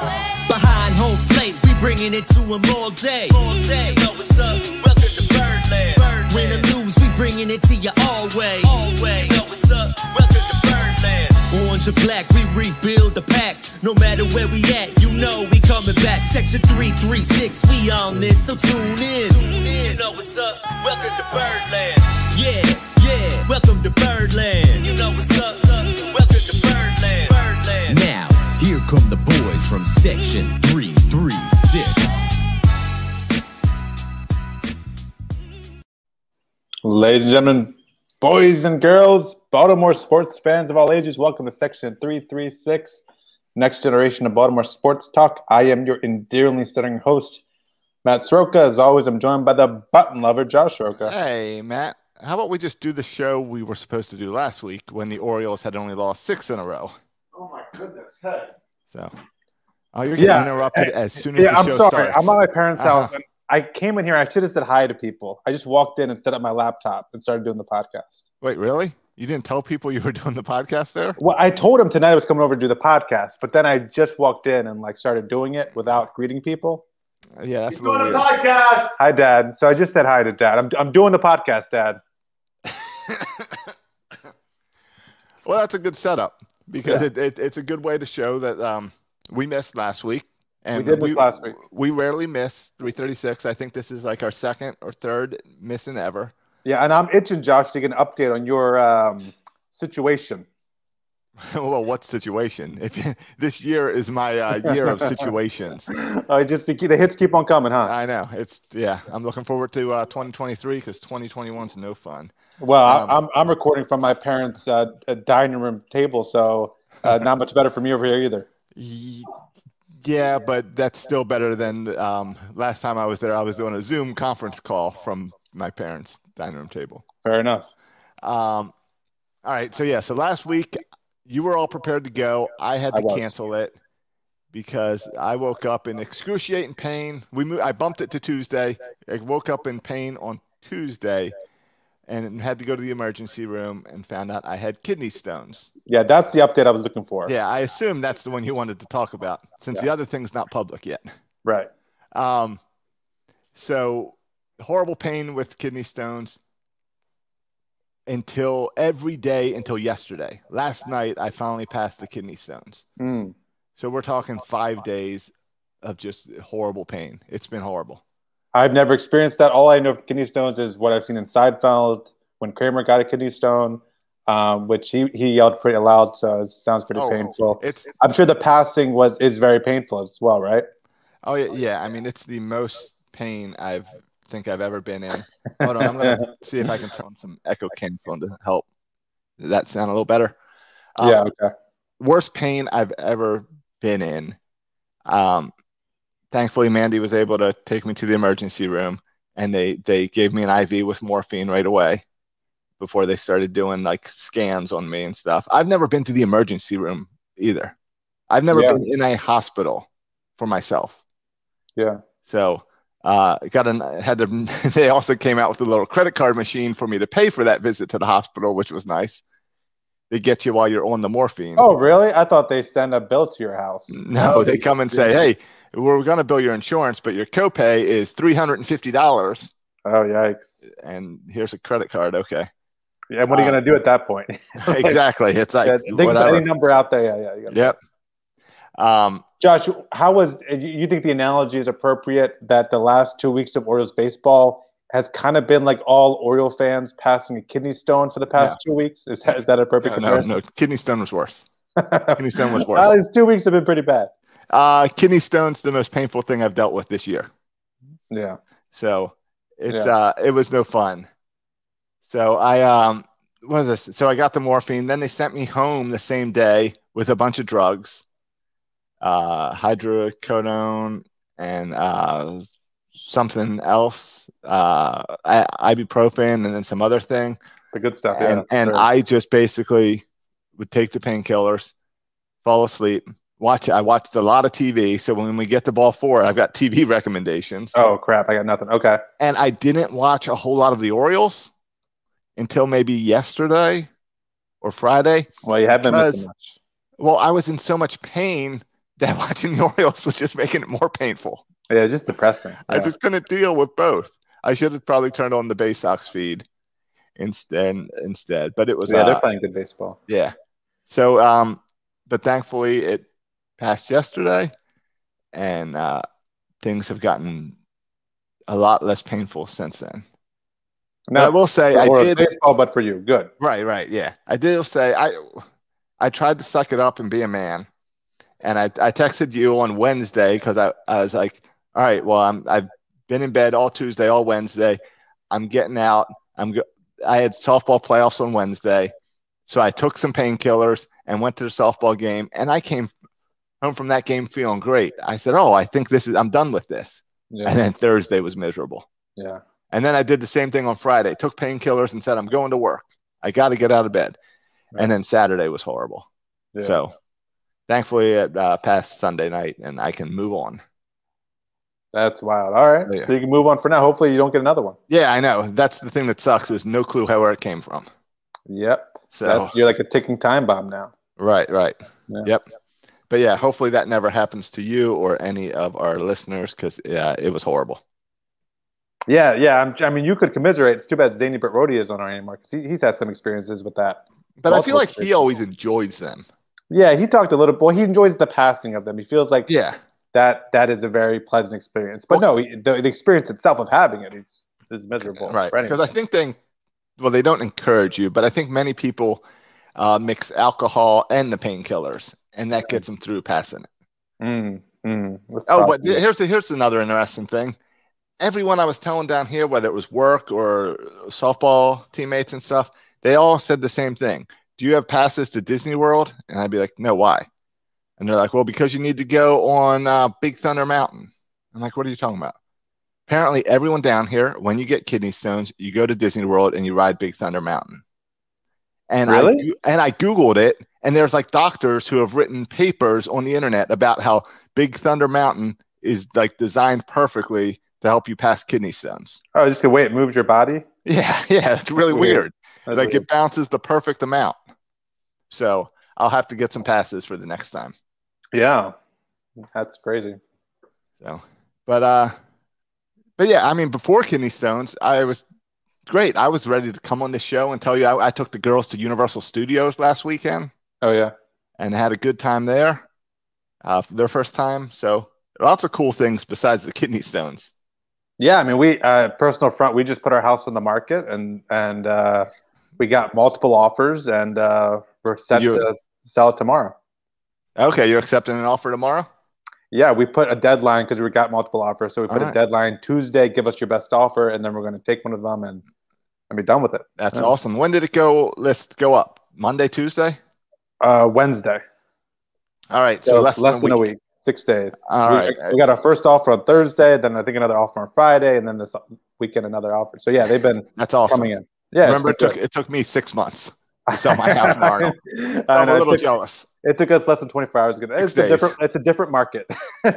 Behind home plate, we bringing it to them all day. All day. You know what's up? Welcome to Birdland. Win or lose, we bringing it to you always. Always. You know what's up? Welcome to Birdland. Orange or black, we rebuild the pack. No matter where we at, you know we coming back. Section 336, we on this, so tune in. You know what's up? Welcome to Birdland. Yeah, welcome to Birdland. You know what's up? Welcome to Birdland. Now, here come the boys from Section 336. Ladies and gentlemen, boys and girls, Baltimore sports fans of all ages, welcome to Section 336, Next Generation of Baltimore Sports Talk. I am your endearingly stuttering host, Matt Soroka. As always, I'm joined by the button lover, Josh Soroka. Hey, Matt. How about we just do the show we were supposed to do last week when the Orioles had only lost 6 in a row? Oh, my goodness. Hey. So, you're getting interrupted as soon as the show starts. I'm sorry. I'm at my parents' house. And I came in here. I should have said hi to people. I just walked in and set up my laptop and started doing the podcast. Wait, really? You didn't tell people you were doing the podcast there? Well, I told them tonight I was coming over to do the podcast, but then I just walked in and started doing it without greeting people. Yeah, that's a little weird. Podcast. Hi, Dad. So I just said hi to Dad. I'm doing the podcast, Dad. Well, that's a good setup because it's a good way to show that we missed last week. And we did miss last week. We rarely miss 336. I think this is like our second or third missing ever. Yeah, and I'm itching, Josh, to get an update on your situation. Well, what situation? This year is my year of situations. The hits keep on coming, huh? I know. I'm looking forward to 2023 because 2021's no fun. Well, I'm recording from my parents' dining room table, so not much better for me over here either. Yeah, but that's still better than last time I was there. I was doing a Zoom conference call from my parents' dining room table. Fair enough. All right. So last week you were all prepared to go. I had to cancel it because I woke up in excruciating pain. I bumped it to Tuesday. I woke up in pain on Tuesday and had to go to the emergency room and found out I had kidney stones. Yeah, that's the update I was looking for. Yeah, I assume that's the one you wanted to talk about since the other thing's not public yet. Right. So horrible pain with kidney stones every day until yesterday. Last night, I finally passed the kidney stones. So we're talking 5 days of just horrible pain. It's been horrible. I've never experienced that. All I know of kidney stones is what I've seen in Seinfeld when Kramer got a kidney stone, which he yelled pretty loud, so it sounds pretty painful. I'm sure the passing is very painful as well, right? Oh, yeah. I mean, it's the most pain I think I've ever been in. Hold on, I'm going to see if I can turn on some echo canceling to help. Does that sound a little better? Yeah, okay. Worst pain I've ever been in. Thankfully, Mandy was able to take me to the emergency room, and they gave me an IV with morphine right away before they started doing scans on me and stuff. I've never been to the emergency room either. I've never been in a hospital for myself. Yeah. So they also came out with a little credit card machine for me to pay for that visit to the hospital, which was nice. They get you while you're on the morphine. Oh, really? I thought they send a bill to your house. No, they come and say, hey, we're going to bill your insurance, but your copay is $350. Oh, yikes. And here's a credit card. Okay. Yeah, what are you going to do at that point? Exactly. It's like think of any number out there. Yeah. Yep. Josh, you think the analogy is appropriate that the last 2 weeks of Orioles baseball has kind of been like all Oriole fans passing a kidney stone for the past 2 weeks? Is that appropriate comparison? No. Kidney stone was worse. Kidney stone was worse. These 2 weeks have been pretty bad. Kidney stone's the most painful thing I've dealt with this year. Yeah. So it was no fun. So what is this? So I got the morphine. Then they sent me home the same day with a bunch of drugs, hydrocodone and something else, ibuprofen, and then some other thing. The good stuff. And I just basically would take the painkillers, fall asleep. I watched a lot of TV. So when we get to ball 4, I've got TV recommendations. Oh, crap. I got nothing. Okay. And I didn't watch a whole lot of the Orioles until maybe yesterday or Friday. Well, you haven't been missing much. Well, I was in so much pain that watching the Orioles was just making it more painful. Yeah, it's just depressing. Yeah. I just couldn't deal with both. I should have probably turned on the Bay Sox feed instead. But it was they're playing good baseball. Yeah. So but thankfully it passed yesterday, and things have gotten a lot less painful since then. Now, I will say I did baseball, but for you, good. Right, yeah. I did say I tried to suck it up and be a man, and I texted you on Wednesday because I was like, all right, well I've been in bed all Tuesday, all Wednesday. I'm getting out. I had softball playoffs on Wednesday, so I took some painkillers and went to the softball game, and I came home from that game feeling great. I said, oh, I think I'm done with this. Yeah. And then Thursday was miserable. Yeah. And then I did the same thing on Friday, took painkillers and said, I'm going to work. I got to get out of bed. Right. And then Saturday was horrible. Yeah. So thankfully it passed Sunday night and I can move on. That's wild. All right. Yeah. So you can move on for now. Hopefully you don't get another one. Yeah, I know. That's the thing that sucks is no clue where it came from. Yep. So you're like a ticking time bomb now. Right. Yeah. Yep. But yeah, hopefully that never happens to you or any of our listeners because it was horrible. Yeah. I mean, you could commiserate. It's too bad Zany Bertrodi is on our anymore because he's had some experiences with that. But I feel like he always enjoys them. Yeah, he talked a little bit. Well, he enjoys the passing of them. He feels like that is a very pleasant experience. But the experience itself of having it is miserable. Right, because I think they don't encourage you, but I think many people mix alcohol and the painkillers, and that gets them through passing it. But here's another interesting thing. Everyone I was telling down here, whether it was work or softball teammates and stuff, they all said the same thing. Do you have passes to Disney World? And I'd be like, no, why? And they're like, well, because you need to go on Big Thunder Mountain. I'm like, what are you talking about? Apparently, everyone down here, when you get kidney stones, you go to Disney World and you ride Big Thunder Mountain. And really? I Googled it, and there's like doctors who have written papers on the internet about how Big Thunder Mountain is like designed perfectly to help you pass kidney stones. Oh, just the way it moves your body? Yeah, it's really weird. Like weird. It bounces the perfect amount. So I'll have to get some passes for the next time. Yeah, that's crazy. So, but yeah, I mean, before kidney stones, I was great. I was ready to come on the show and tell you I took the girls to Universal Studios last weekend. Oh yeah, and had a good time there. For their first time. So lots of cool things besides the kidney stones. Yeah, I mean, we personal front. We just put our house on the market, and we got multiple offers, and we're set to sell it tomorrow. Okay, you're accepting an offer tomorrow? Yeah, we put a deadline because we got multiple offers. So we put a deadline Tuesday. Give us your best offer, and then we're going to take one of them and be done with it. That's awesome. When did it go up? Monday, Tuesday? Wednesday. All right, so less than a week. 6 days. All right. We got our first offer on Thursday, then I think another offer on Friday, and then this weekend another offer. So yeah, they've been coming in. Yeah, remember it took me 6 months to sell my house in Arnold. I'm a little jealous. It took us less than 24 hours. It's a different market.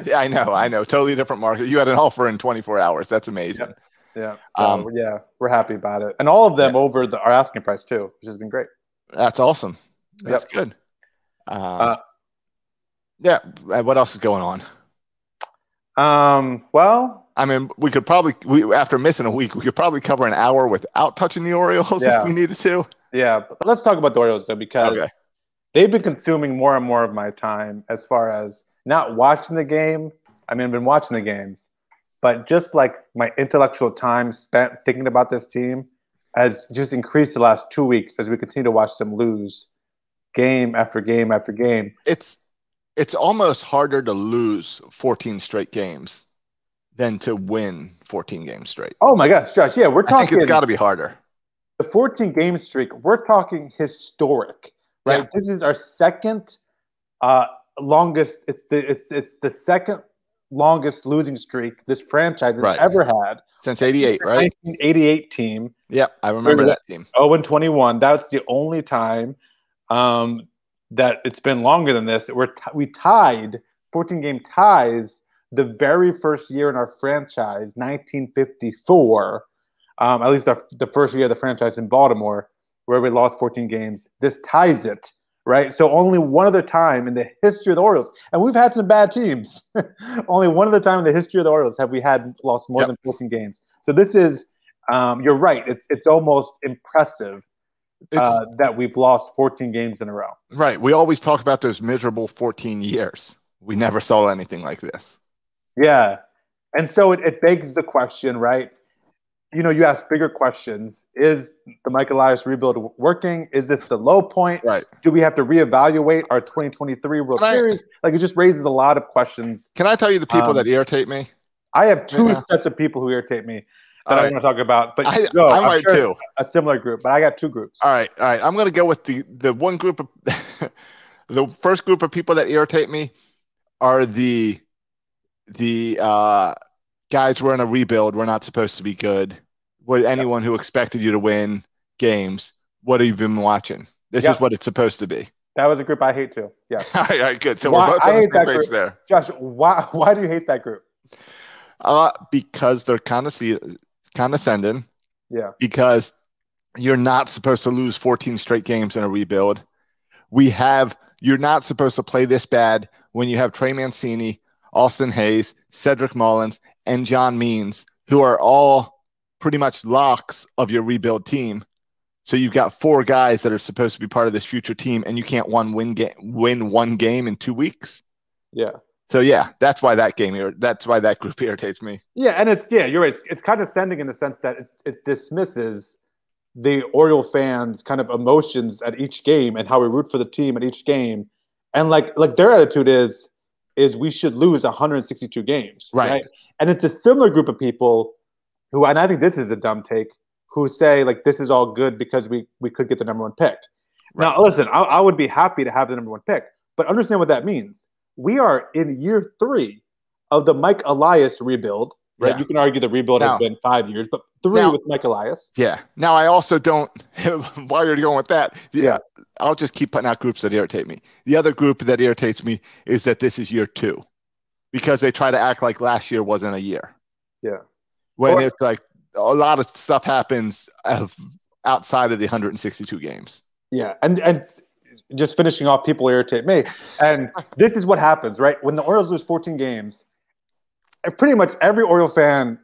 Yeah, I know. Totally different market. You had an offer in 24 hours. That's amazing. Yeah. So we're happy about it, and all of them over our asking price too, which has been great. That's awesome. That's good. Yeah. What else is going on? Well, I mean, we could probably after missing a week, we could probably cover an hour without touching the Orioles if we needed to. Yeah, but let's talk about the Orioles though, because they've been consuming more and more of my time as far as not watching the game. I mean, I've been watching the games, but just like my intellectual time spent thinking about this team has just increased the last 2 weeks as we continue to watch them lose game after game after game. It's almost harder to lose 14 straight games than to win 14 games straight. Oh my gosh, Josh! Yeah, we're talking. I think it's got to be harder. The 14-game streak. We're talking historic, right? Yeah. This is our second longest. It's the second longest losing streak this franchise has ever had since '88, right? 1988 team. Yep, I remember that team. 0-21. That's the only time. That it's been longer than this. We tied 14-game ties the very first year in our franchise, 1954. At least the first year of the franchise in Baltimore, where we lost 14 games. This ties it right? So only one other time in the history of the Orioles, and we've had some bad teams. Only one other time in the history of the Orioles have we had lost more than 14 games. So this is, you're right. It's almost impressive that we've lost 14 games in a row. Right. We always talk about those miserable 14 years. We never saw anything like this. Yeah. And so it begs the question, right? You ask bigger questions. Is the Mike Elias rebuild working? Is this the low point? Right. Do we have to reevaluate our 2023 World Series? Like, it just raises a lot of questions. Can I tell you the people that irritate me? I have two sets of people who irritate me that I want to talk about. But I might too. A similar group, but I got two groups. All right. I'm going to go with the one group of the first group of people that irritate me are the guys, we're in a rebuild. We're not supposed to be good. Anyone who expected you to win games, what have you been watching? This is what it's supposed to be. That was a group I hate too. Yeah. All right, good. So we're both on the same page there. Josh, why do you hate that group? Because they're condescending. Yeah. Because you're not supposed to lose 14 straight games in a rebuild. You're not supposed to play this bad when you have Trey Mancini, Austin Hayes, Cedric Mullins, and John Means, who are all pretty much locks of your rebuild team. So you've got four guys that are supposed to be part of this future team, and you can't win one game in 2 weeks. Yeah. So yeah, that's why that group irritates me. Yeah, and you're right. It's condescending in the sense that it dismisses the Oriole fans' kind of emotions at each game and how we root for the team at each game, and like their attitude is we should lose 162 games, right? And it's a similar group of people who, and I think this is a dumb take, who say like this is all good because we could get the number one pick. Right. Now, listen, I would be happy to have the number one pick, but understand what that means. We are in year 3 of the Mike Elias rebuild, right? Yeah. You can argue the rebuild has been 5 years, but 3 with Mike Elias. Yeah. Now, I also don't, while you're going with that, I'll just keep putting out groups that irritate me. The other group that irritates me is that this is year 2 because they try to act like last year wasn't a year. Yeah. When it's like a lot of stuff happens outside of the 162 games. Yeah. And just finishing off, people irritate me. And this is what happens, right? When the Orioles lose 14 games, pretty much every Oriole fan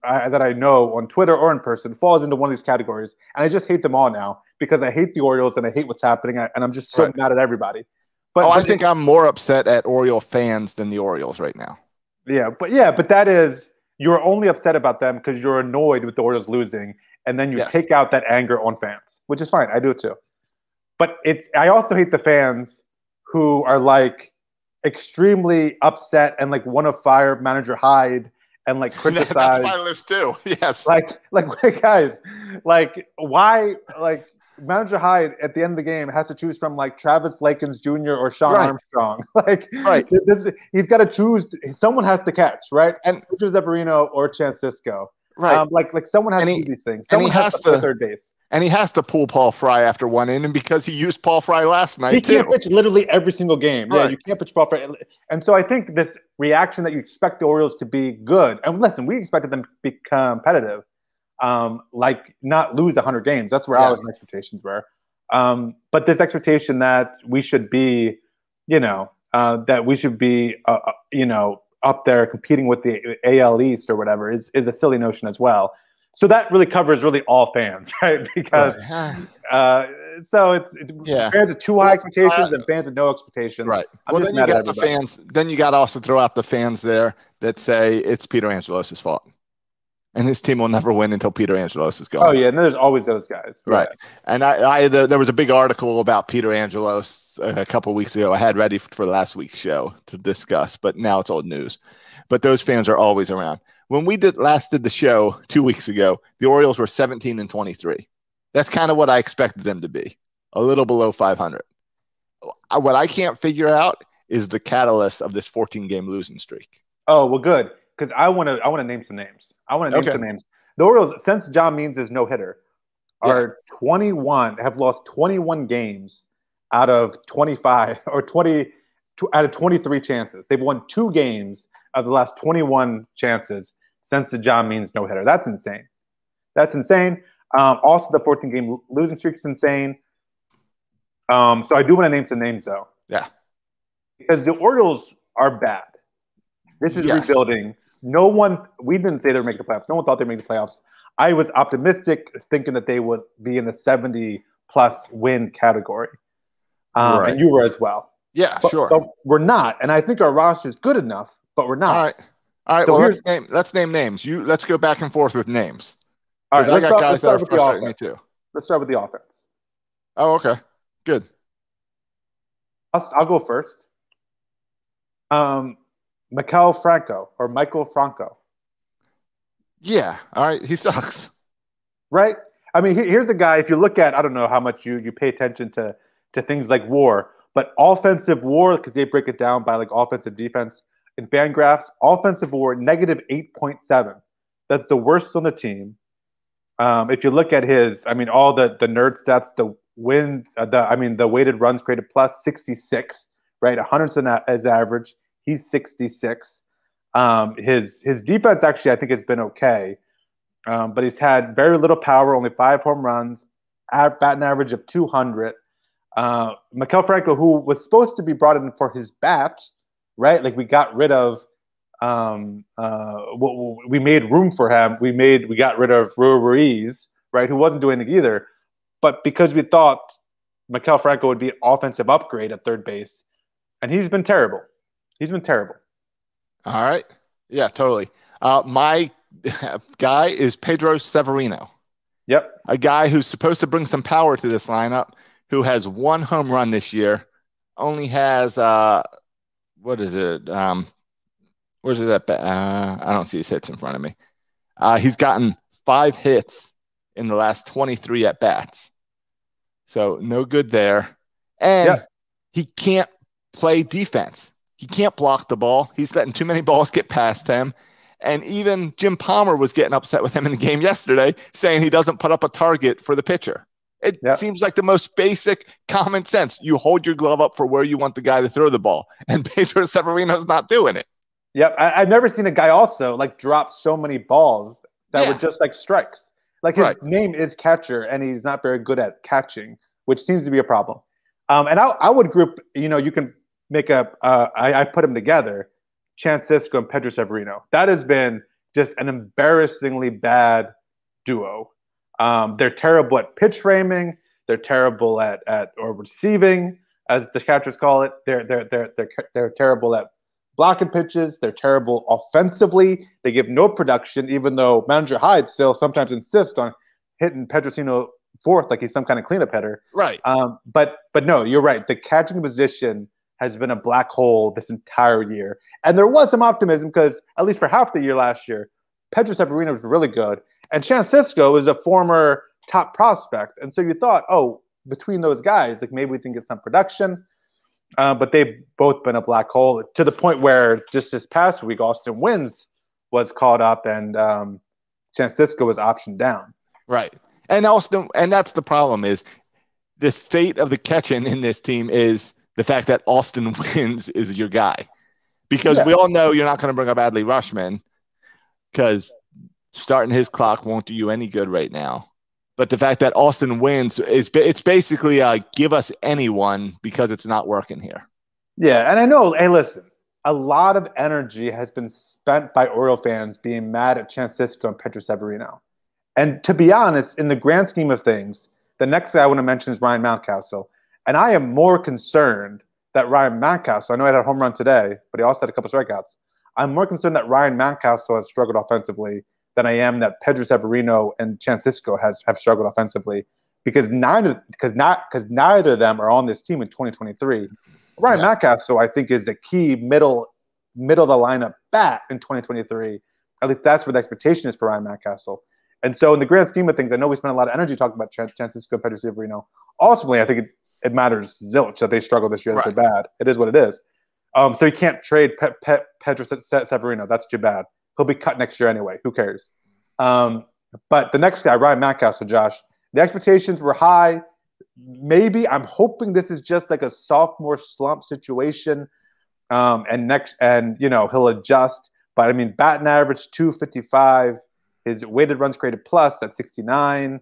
that I know on Twitter or in person falls into one of these categories. And I just hate them all now because I hate the Orioles and I hate what's happening. And I'm just so mad at everybody. But I think I'm more upset at Oriole fans than the Orioles right now. But that is, you're only upset about them because you're annoyed with the Orioles losing. And then you take out that anger on fans, which is fine. I do it too. But I also hate the fans who are like extremely upset and like want to fire manager Hyde and like criticize. That's my list too. Yes. Like guys, like why like manager Hyde at the end of the game has to choose from like Travis Lakins Jr. or Sean Armstrong. He's got to choose. Someone has to catch, right? And Zeverino or Francisco. Right. Like someone has to do these things. Someone has to play third base. And he has to pull Paul Fry after one inning because he used Paul Fry last night. He can't pitch literally every single game. Right. Yeah, you can't pitch Paul Fry. And so I think this reaction that you expect the Orioles to be good, and listen, we expected them to be competitive, like not lose 100 games. That's where my expectations were. But this expectation that we should be, up there competing with the AL East or whatever is a silly notion as well. So that really covers all fans, right? Because fans with too high expectations and fans with no expectations. Right. Then you got the fans. Then you got to also throw out the fans there that say it's Peter Angelos' fault, and his team will never win until Peter Angelos is gone. Oh yeah, and there's always those guys. Right. Yeah. And there was a big article about Peter Angelos a couple of weeks ago. I had ready for last week's show to discuss, but now it's old news. But those fans are always around. When we last did the show 2 weeks ago, the Orioles were 17-23. That's kind of what I expected them to be, a little below 500. What I can't figure out is the catalyst of this 14-game losing streak. Oh, well, good, because I want to name some names. I want to name some names. The Orioles, since John Means is no-hitter, have lost 21 games out of 25 or 20 out of 23 chances. They've won 2 games of the last 21 chances since the John Means no-hitter. That's insane. Also, the 14-game losing streak is insane. So I do want to name some names though. Yeah. Because the Orioles are bad. This is rebuilding. We didn't say they would make the playoffs. No one thought they'd make the playoffs. I was optimistic, thinking that they would be in the 70-plus win category. And you were as well. Yeah, sure. But we're not. And I think our roster is good enough, but we're not. All right. So well, let's name names. Let's go back and forth with names. All right. I got guys that are frustrating me too. Let's start with the offense. Oh, okay. Good. I'll go first. Maikel Franco. Yeah. All right. He sucks. Right? I mean, here's a guy, if you look at, I don't know how much you pay attention to things like WAR, but offensive WAR, because they break it down by like offensive defense in Fangraphs, offensive WAR, negative 8.7. That's the worst on the team. If you look at all the nerd stats, the wins, the weighted runs created plus 66, right? 100 as average. He's 66. His defense actually, I think, has been okay, but he's had very little power, only 5 home runs, batting average of 200. Maikel Franco, who was supposed to be brought in for his bat, right? Like we got rid of, we made room for him. We got rid of Ruiz, right? Who wasn't doing anything either, but because we thought Maikel Franco would be an offensive upgrade at third base, and he's been terrible. All right. Yeah, totally. My guy is Pedro Severino. Yep. A guy who's supposed to bring some power to this lineup, who has 1 home run this year, only has, what is it? Where's it at? I don't see his hits in front of me. He's gotten 5 hits in the last 23 at-bats. So no good there. And he can't play defense. He can't block the ball. He's letting too many balls get past him. And even Jim Palmer was getting upset with him in the game yesterday, saying he doesn't put up a target for the pitcher. It seems like the most basic common sense. You hold your glove up for where you want the guy to throw the ball. And Pedro Severino's not doing it. Yep. I've never seen a guy also like drop so many balls that were just like strikes. Like his name is catcher, and he's not very good at catching, which seems to be a problem. And I would group, you can make I put them together, Chance Sisco and Pedro Severino. That has been just an embarrassingly bad duo. They're terrible at pitch framing. They're terrible at or receiving, as the catchers call it. They're terrible at blocking pitches. They're terrible offensively. They give no production, even though manager Hyde still sometimes insists on hitting Pedrocino fourth like he's some kind of cleanup hitter. Right. But no, you're right. The catching position has been a black hole this entire year. And there was some optimism because, at least for half the year last year, Pedro Severino was really good. And Chance Sisco is a former top prospect. And so you thought, between those guys, like maybe we can get some production. But they've both been a black hole to the point where just this past week, Austin Wynns was caught up and Chance Sisco was optioned down. Right. And that's the problem is the state of the catching in this team is the fact that Austin Wynns is your guy. Because we all know you're not going to bring up Adley Rutschman because starting his clock won't do you any good right now. But the fact that Austin Wynns it's basically give us anyone because it's not working here. Yeah, and I know, hey, listen, a lot of energy has been spent by Oriole fans being mad at Chance Sisco and Pedro Severino. And to be honest, in the grand scheme of things, the next guy I want to mention is Ryan Mountcastle. And I am more concerned that Ryan Mountcastle, I know he had a home run today, but he also had a couple strikeouts. I'm more concerned that Ryan Mountcastle has struggled offensively than I am that Pedro Severino and Chance Sisco have struggled offensively because neither of them are on this team in 2023. Ryan Mountcastle, I think, is a key middle of the lineup bat in 2023. At least that's what the expectation is for Ryan Mountcastle. And so in the grand scheme of things, I know we spent a lot of energy talking about Chance Sisco and Pedro Severino. Ultimately, I think it matters zilch that they struggle this year, that they're bad. It is what it is. So you can't trade Pedro Severino. That's too bad. He'll be cut next year anyway. Who cares? But the next guy, Ryan Mountcastle, Josh, the expectations were high. Maybe I'm hoping this is just like a sophomore slump situation. And he'll adjust. But I mean, batting average 255. His weighted runs created plus at 69.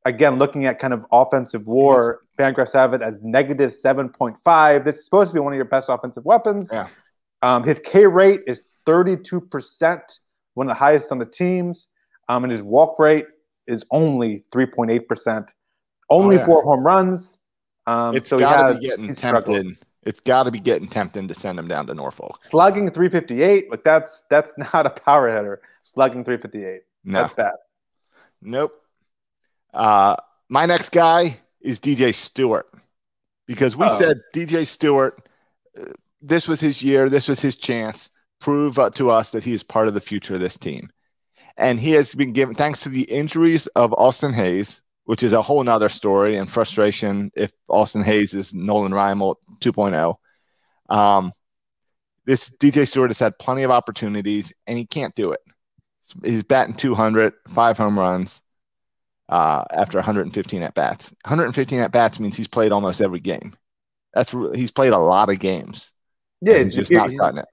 Again, looking at kind of offensive WAR. Fangraphs have it as negative 7.5. This is supposed to be one of your best offensive weapons. Yeah. His K rate is 32%, one of the highest on the teams. And his walk rate is only 3.8%. Only 4 home runs. It's got to be getting tempted. It's got to be getting tempting to send him down to Norfolk. Slugging 358, like that's not a power hitter. Slugging 358. No. That's bad. Nope. My next guy is DJ Stewart, because we said DJ Stewart, this was his year, this was his chance, prove to us that he is part of the future of this team. And he has been given, thanks to the injuries of Austin Hayes, which is a whole nother story and frustration if Austin Hayes is Nolan Ryan 2.0. This DJ Stewart has had plenty of opportunities, and he can't do it. He's batting 200, 5 home runs after 115 at-bats. 115 at-bats means he's played almost every game. He's played a lot of games. Yeah, he's just not cutting it.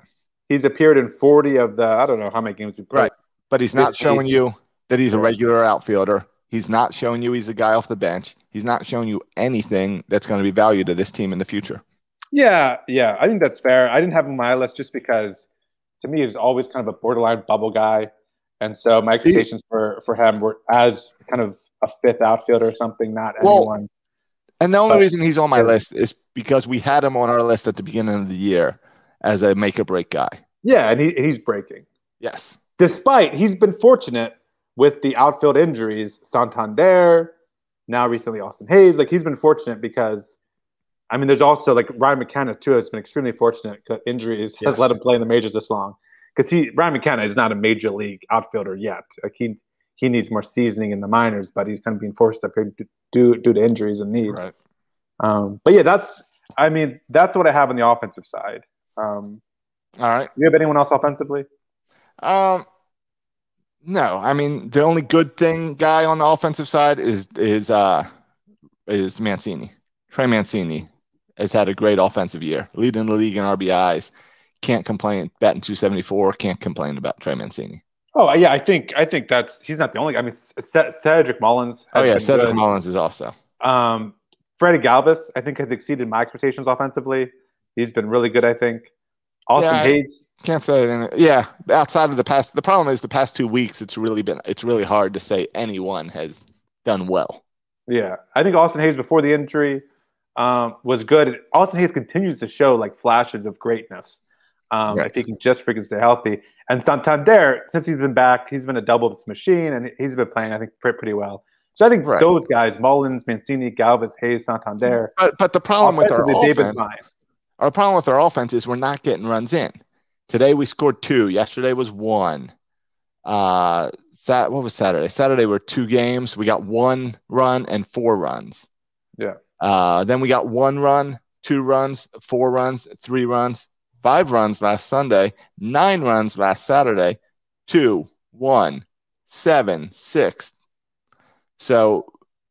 He's appeared in 40 of the, I don't know how many games we've played. Right, but he's not showing you that he's a regular outfielder. He's not showing you he's a guy off the bench. He's not showing you anything that's going to be valued to this team in the future. Yeah, I think that's fair. I didn't have him on my list just because, to me, he was always kind of a borderline bubble guy. And so my expectations for him were as kind of a fifth outfielder or something, not anyone. And the only reason he's on my list is because we had him on our list at the beginning of the year as a make-or-break guy. Yeah, and he's breaking. Yes. Despite he's been fortunate with the outfield injuries, Santander, now recently Austin Hayes. Like, he's been fortunate because, I mean, there's also, like, Ryan McKenna, too, has been extremely fortunate because injuries has let him play in the majors this long. Because Ryan McKenna is not a major league outfielder yet. Like, he needs more seasoning in the minors, but he's kind of being forced up here due to injuries and needs. Right. But yeah, that's what I have on the offensive side. All right. Do you have anyone else offensively? No. I mean, the only good thing guy on the offensive side is Mancini. Trey Mancini has had a great offensive year, leading the league in RBIs. Can't complain. Batting 274. Can't complain about Trey Mancini. Oh yeah, I think he's not the only. I mean, Cedric Mullins. Cedric Mullins is also. Freddie Galvis, I think, has exceeded my expectations offensively. He's been really good, I think. Austin Hayes. Can't say anything. Yeah, outside of the past. The problem is the past 2 weeks. It's really hard to say anyone has done well. Yeah, I think Austin Hayes before the injury was good. Austin Hayes continues to show like flashes of greatness. If he can just freaking stay healthy. And Santander, since he's been back, he's been a doubles machine, and he's been playing, I think, pretty well. So I think those guys, Mullins, Mancini, Galvis, Hayes, Santander. But the problem with our offense is we're not getting runs in. Today we scored 2. Yesterday was 1. What was Saturday? Saturday were 2 games. We got 1 run and 4 runs. Yeah. Then we got 1 run, 2 runs, 4 runs, 3 runs. 5 runs last Sunday, 9 runs last Saturday, 2, 1, 7, 6. So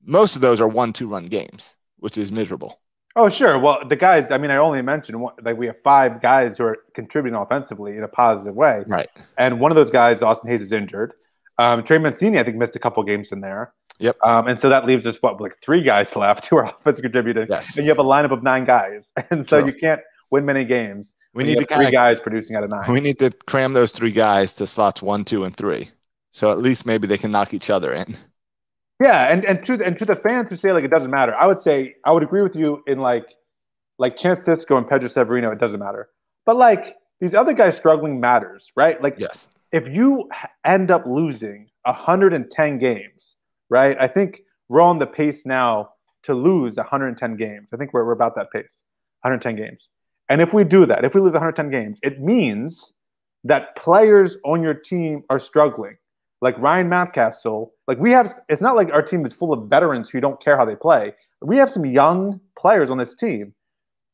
most of those are 1-2 run games, which is miserable. Oh, sure. Well, the guys, I mean, I only mentioned we have 5 guys who are contributing offensively in a positive way. Right. And one of those guys, Austin Hayes, is injured. Trey Mancini, I think, missed a couple games in there. Yep. And so that leaves us, 3 guys left who are offensive contributing. Yes. And you have a lineup of 9 guys. And so you can't win many games. We need 3 guys producing out of 9. We need to cram those 3 guys to slots 1, 2, and 3. So at least maybe they can knock each other in. Yeah, and to the fans who say like it doesn't matter, I would agree with you in like Chance Sisco and Pedro Severino, it doesn't matter. But like these other guys struggling matters, right? Like yes. If you end up losing 110 games, right? I think we're on the pace now to lose 110 games. I think we're about that pace, 110 games. And if we do that, if we lose 110 games, it means that players on your team are struggling. Like Ryan Mountcastle, it's not like our team is full of veterans who don't care how they play. We have some young players on this team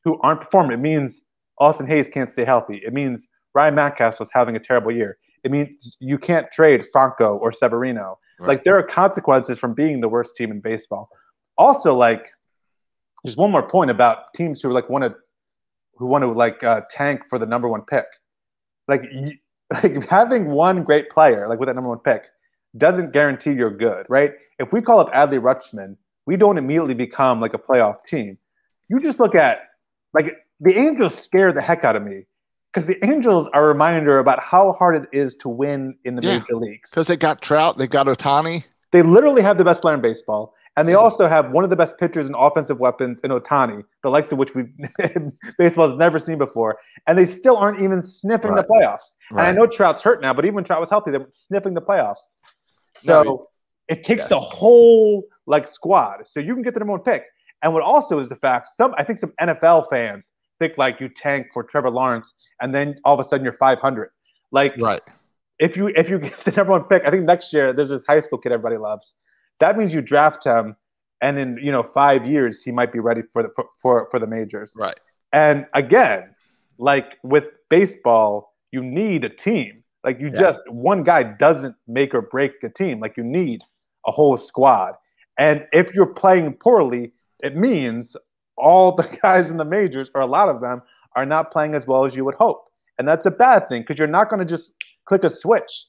who aren't performing. It means Austin Hayes can't stay healthy. It means Ryan Mountcastle is having a terrible year. It means you can't trade Franco or Severino. Right. Like there are consequences from being the worst team in baseball. Also, like, just one more point about teams who want to tank for the number 1 pick. Like having one great player, like with that number 1 pick, doesn't guarantee you're good, right? If we call up Adley Rutschman we don't immediately become like a playoff team. You just look at like the Angels scare the heck out of me because the Angels are a reminder about how hard it is to win in the major leagues. Because they got Trout, they've got Ohtani. They literally have the best player in baseball, and they also have one of the best pitchers and offensive weapons in Ohtani, the likes of which baseball has never seen before, and they still aren't even sniffing the playoffs. Right. And I know Trout's hurt now, but even when Trout was healthy, they were sniffing the playoffs. So it takes the whole like squad, so you can get the number one pick. And what also is the fact, I think some NFL fans think like you tank for Trevor Lawrence, and then all of a sudden you're 500. Like, if you get the number one pick, I think next year there's this high school kid everybody loves. That means you draft him, and in 5 years he might be ready for the majors. Right. And again, like with baseball, you need a team. Like just one guy doesn't make or break a team. Like you need a whole squad. And if you're playing poorly, it means all the guys in the majors, or a lot of them, are not playing as well as you would hope. And that's a bad thing because you're not going to just click a switch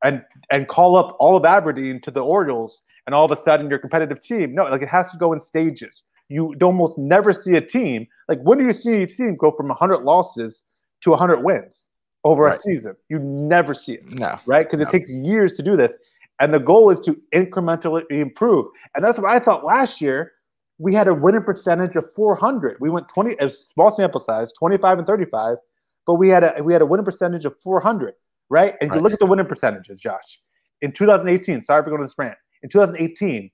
and call up all of Aberdeen to the Orioles and all of a sudden you're a competitive team. No, like it has to go in stages. You almost never see a team. Like when do you see a team go from 100 losses to 100 wins over a season? You never see it. No. Right? Because it takes years to do this. And the goal is to incrementally improve. And that's what I thought last year. We had a winning percentage of 400. We went 20, as small sample size, 25 and 35, but we had a winning percentage of 400, right? And you look at the winning percentages, Josh. In 2018, sorry for going to this rant. In 2018,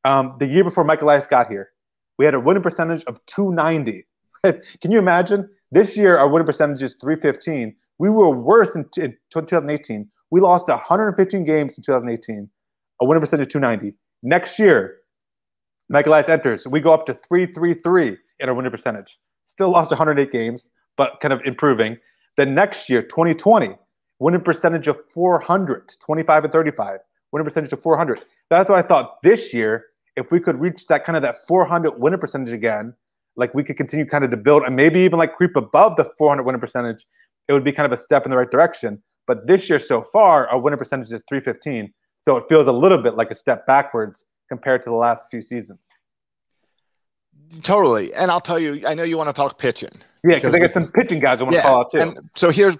the year before Michael Elias got here, we had a winning percentage of 290. Can you imagine? This year, our winning percentage is 315. We were worse in 2018. We lost 115 games in 2018, a winning percentage of 290. Next year, Michael Elias enters. We go up to 333 in our winning percentage. Still lost 108 games, but kind of improving. Then next year, 2020, winning percentage of 400, 25 and 35, winning percentage of 400. That's why I thought this year, if we could reach that 400 winning percentage again, like we could continue kind of to build and maybe even like creep above the 400 winning percentage, it would be kind of a step in the right direction. But this year so far, our winning percentage is 315. So it feels a little bit like a step backwards compared to the last few seasons. Totally. And I'll tell you, I know you want to talk pitching. Yeah, because I got some pitching guys I want to call out too. And so here's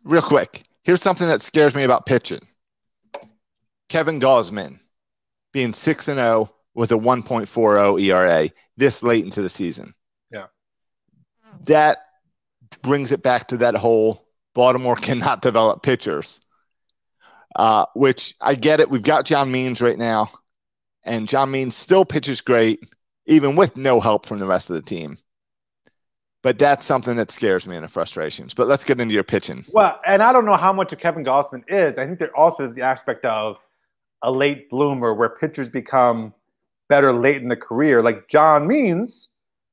real quick. Here's something that scares me about pitching. Kevin Gausman being 6-0 with a 1.40 ERA this late into the season. Yeah. That brings it back to that whole Baltimore cannot develop pitchers, which I get it. We've got John Means right now. And John Means still pitches great, even with no help from the rest of the team. But that's something that scares me and the frustrations. But let's get into your pitching. Well, and I don't know how much of Kevin Gausman is. I think there also is the aspect of a late bloomer where pitchers become better late in the career. Like John Means,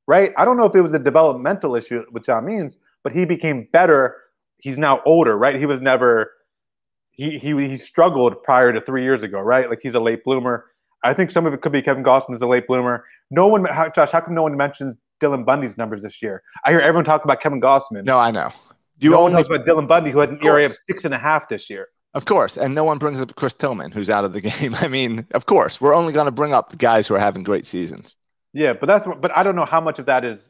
right? I don't know if it was a developmental issue with John Means, but he became better. He's now older, right? He was never he struggled prior to 3 years ago, right? Like he's a late bloomer. I think some of it could be Kevin Gausman as a late bloomer. Josh, how come no one mentions Dylan Bundy's numbers this year? I hear everyone talk about Kevin Gausman. No, I know. No one knows about Dylan Bundy, who has an ERA of 6.5 this year. Of course. And no one brings up Chris Tillman, who's out of the game. I mean, of course. We're only going to bring up the guys who are having great seasons. Yeah, but I don't know how much of that is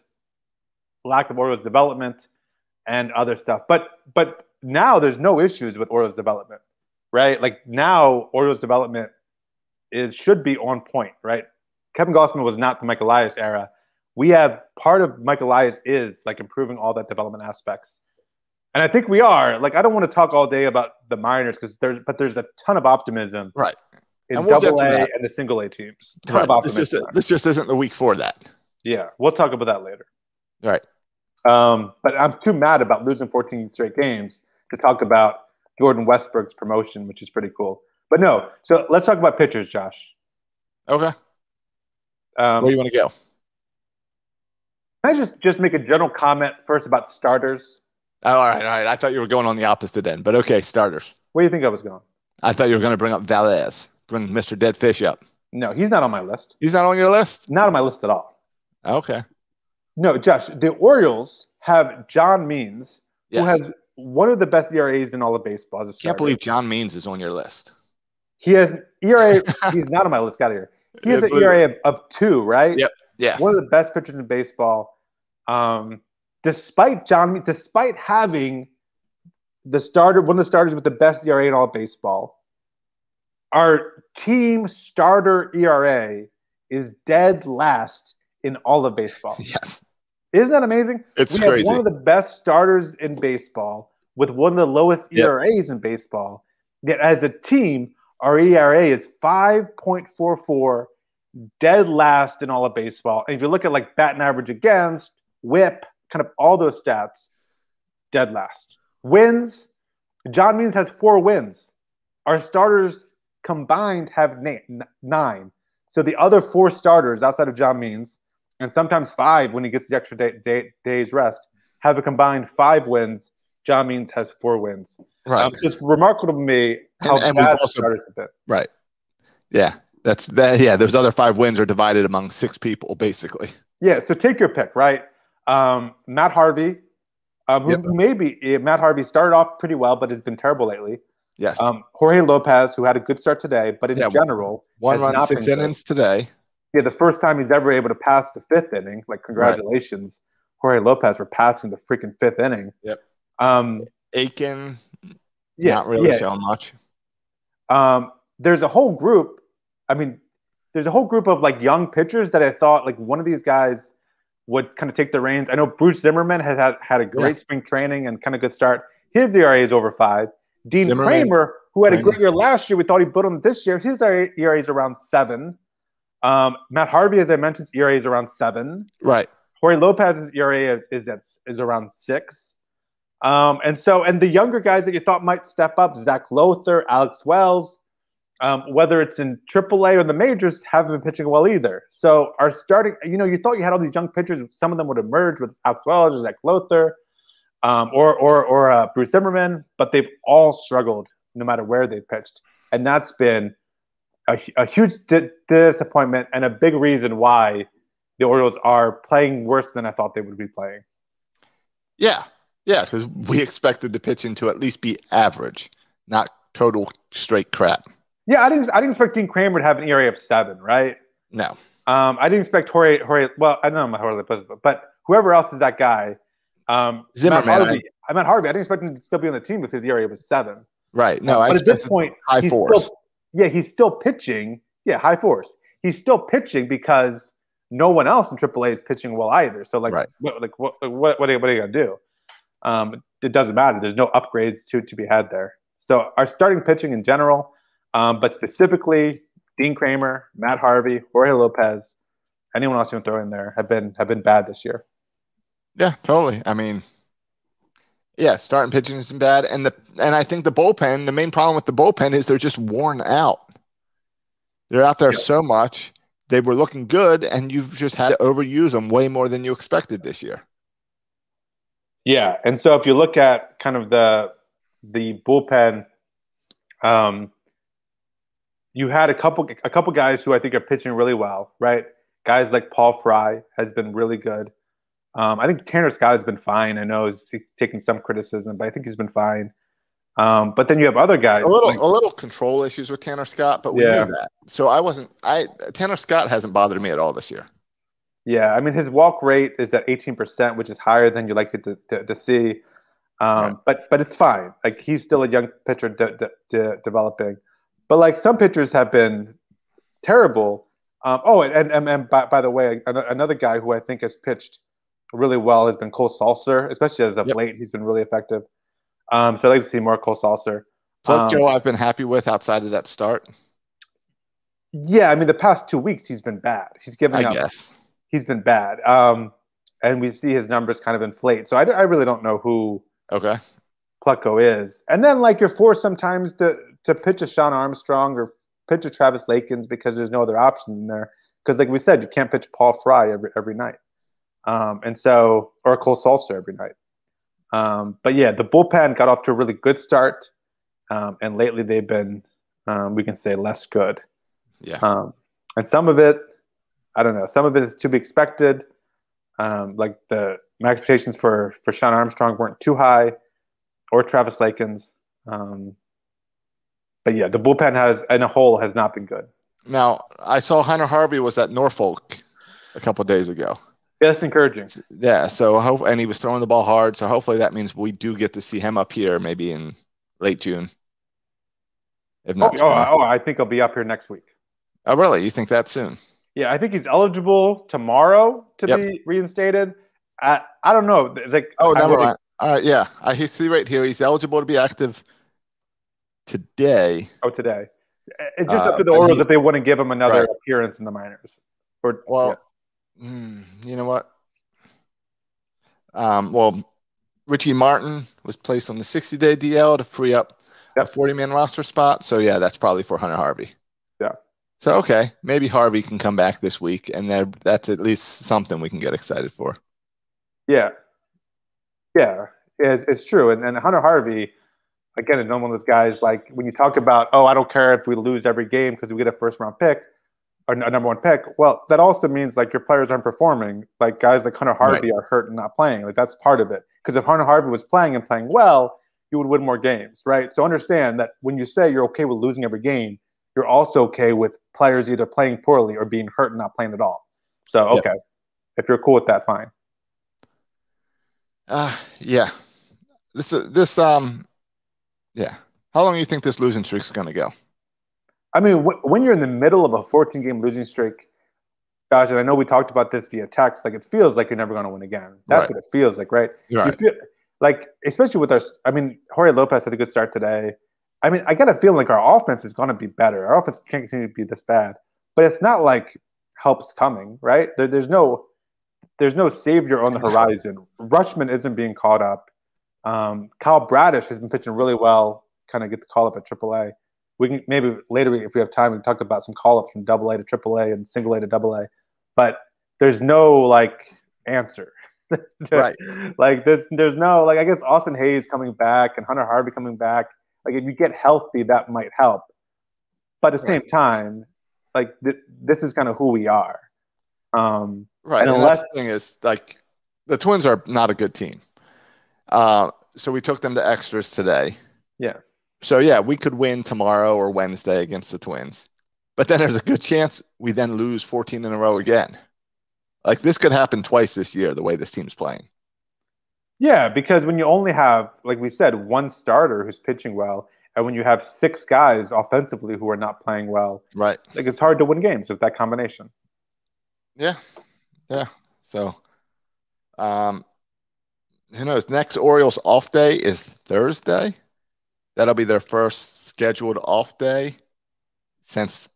lack of Orioles development and other stuff. But now there's no issues with Orioles development, right? Like now Orioles development should be on point, right? Kevin Gausman was not the Michael Elias era. We have part of Michael Elias is like improving all that development aspects. And I think we are. Like, I don't want to talk all day about the minors but there's a ton of optimism. Right. In Double A and the Single A teams. Ton of optimism. This just isn't the week for that. Yeah. We'll talk about that later. Right. But I'm too mad about losing 14 straight games to talk about Jordan Westbrook's promotion, which is pretty cool. But no. So let's talk about pitchers, Josh. Okay. Where do you want to go? Can I just make a general comment first about starters? Oh, all right. I thought you were going on the opposite end, but okay, starters. Where do you think I was going? I thought you were going to bring up Valdez, bring Mr. Dead Fish up. No, he's not on my list. He's not on your list? Not on my list at all. Okay. No, Josh, the Orioles have John Means, who has one of the best ERAs in all of baseball. As a starter. Can't believe John Means is on your list. He has ERA. He's not on my list. Got here. He has an ERA of 2, right? Yep. Yeah. One of the best pitchers in baseball. Despite having one of the starters with the best ERA in all of baseball, our team starter ERA is dead last in all of baseball. Yes. Isn't that amazing? It's crazy. We have one of the best starters in baseball with one of the lowest ERAs in baseball. Yet as a team, our ERA is 5.44, dead last in all of baseball. And if you look at like batting average against, WHIP, kind of all those stats, dead last. Wins, John Means has 4 wins. Our starters combined have 9. So the other 4 starters outside of John Means, and sometimes 5 when he gets the extra day's rest, have a combined 5 wins. John Means has 4 wins. Right. It's remarkable to me how bad the starters have been. Right. Yeah. That's that. Yeah. Those other 5 wins are divided among 6 people, basically. Yeah. So take your pick, right? Matt Harvey, Matt Harvey started off pretty well, but has been terrible lately. Yes. Jorge Lopez, who had a good start today, but in general, 1 run, 6 innings today. Yeah, the first time he's ever able to pass the 5th inning. Like, congratulations, Jorge Lopez, for passing the freaking 5th inning. Yep. Aiken, not really showing much. There's a whole group. I mean, there's a whole group of like young pitchers that I thought like one of these guys would kind of take the reins. I know Bruce Zimmerman has had a great spring training and kind of good start. His ERA is over 5. Dean Kramer, who had a great year last year, we thought he'd put on this year. His ERA is around 7. Matt Harvey, as I mentioned, his ERA is around 7. Right. Jorge Lopez's ERA is around 6. And the younger guys that you thought might step up, Zach Lothar, Alex Wells, whether it's in AAA or the majors, haven't been pitching well either. So our starting, you thought you had all these young pitchers, some of them would emerge with Alex Wells or Zach Lothar, or Bruce Zimmerman, but they've all struggled no matter where they've pitched. And that's been a huge disappointment and a big reason why the Orioles are playing worse than I thought they would be playing. Yeah, because we expected the pitching to at least be average, not total straight crap. Yeah, I didn't expect Dean Kramer to have an ERA of 7, right? No. I didn't expect Jorge. Well, I don't know Jorge Lopez, but whoever else is that guy. Zimmerman. Matt Harvey. I didn't expect him to still be on the team if his ERA was 7. Right. No, but at this point, high 4s. He's still pitching. Yeah, high 4s. He's still pitching because no one else in AAA is pitching well either. So what are you gonna do? It doesn't matter. There's no upgrades to be had there. So our starting pitching in general, but specifically Dean Kramer, Matt Harvey, Jorge Lopez, anyone else you want to throw in there have been bad this year. Yeah, totally. I mean, yeah, starting pitching has been bad, and I think the bullpen. The main problem with the bullpen is they're just worn out. They're out there so much. They were looking good, and you've just had to overuse them way more than you expected this year. Yeah, and so if you look at kind of the bullpen, you had a couple guys who I think are pitching really well, right? Guys like Paul Fry has been really good. I think Tanner Scott has been fine. I know he's taking some criticism, but I think he's been fine. But then you have other guys. A little control issues with Tanner Scott, but we knew that. So Tanner Scott hasn't bothered me at all this year. Yeah, I mean, his walk rate is at 18%, which is higher than you like it to see. Right. But it's fine. Like, he's still a young pitcher developing. But like, some pitchers have been terrible. And by the way, another guy who I think has pitched really well has been Cole Sulser, especially as of late. He's been really effective. So I'd like to see more Cole Sulser. Joe, I've been happy with outside of that start. Yeah, I mean, the past 2 weeks he's been bad. He's given up. Guess he's been bad. And we see his numbers kind of inflate. So I really don't know who Plutko is. And then like, you're forced sometimes to pitch a Sean Armstrong or pitch a Travis Lakins because there's no other option in there. Because like we said, you can't pitch Paul Fry every night. Or Cole Sulser every night. But yeah, the bullpen got off to a really good start. And lately they've been, we can say, less good. Yeah. And some of it, I don't know, some of it is to be expected. Like my expectations for Sean Armstrong weren't too high, or Travis Lakins. But yeah, the bullpen has, in a whole, has not been good. Now, I saw Hunter Harvey was at Norfolk a couple of days ago. Yeah, that's encouraging. Yeah, and he was throwing the ball hard, so hopefully that means we do get to see him up here maybe in late June. If not I think he'll be up here next week. Oh, really? You think that soon? Yeah, I think he's eligible tomorrow to be reinstated. I don't know. Never mind. All right, yeah. I see right here he's eligible to be active today. Oh, today. It's just up to the Orioles if they want to give him another appearance in the minors. You know what? Richie Martin was placed on the 60-day DL to free up a 40-man roster spot. So, yeah, that's probably for Hunter Harvey. Yeah. So, okay, maybe Harvey can come back this week, and that's at least something we can get excited for. Yeah. Yeah, it's true. And Hunter Harvey, again, is one of those guys, like, when you talk about, I don't care if we lose every game because we get a first-round pick or a number one pick. Well, that also means, like, your players aren't performing. Like, guys like Hunter Harvey are hurt and not playing. Like, that's part of it. Because if Hunter Harvey was playing and playing well, you would win more games, right? So understand that when you say you're okay with losing every game, you're also okay with players either playing poorly or being hurt and not playing at all. So, okay. If you're cool with that, fine. Yeah. Yeah. How long do you think this losing streak is going to go? I mean, when you're in the middle of a 14-game losing streak, gosh, and I know we talked about this via text, like, it feels like you're never going to win again. That's what it feels like, right? Right. You feel like, especially with Jorge Lopez had a good start today. I mean, I got a feeling like our offense is going to be better. Our offense can't continue to be this bad, but it's not like help's coming, right? There's no savior on the horizon. Rutschman isn't being caught up. Kyle Bradish has been pitching really well. Kind of get the call up at AAA. We can maybe later, if we have time, we can talk about some call ups from AA to AAA and single A to AA. But there's no answer. Right. There's no I guess Austin Hayes coming back and Hunter Harvey coming back. Like, if you get healthy, that might help. But at the same time, this is kind of who we are. Right. And the thing is, the Twins are not a good team. So we took them to extras today. Yeah. So, yeah, we could win tomorrow or Wednesday against the Twins. But then there's a good chance we then lose 14 in a row again. Like, this could happen twice this year, the way this team's playing. Yeah, because when you only have, like we said, one starter who's pitching well, and when you have 6 guys offensively who are not playing well, right? Like, it's hard to win games with that combination. Yeah. So, who knows? Next Orioles off day is Thursday. That'll be their first scheduled off day since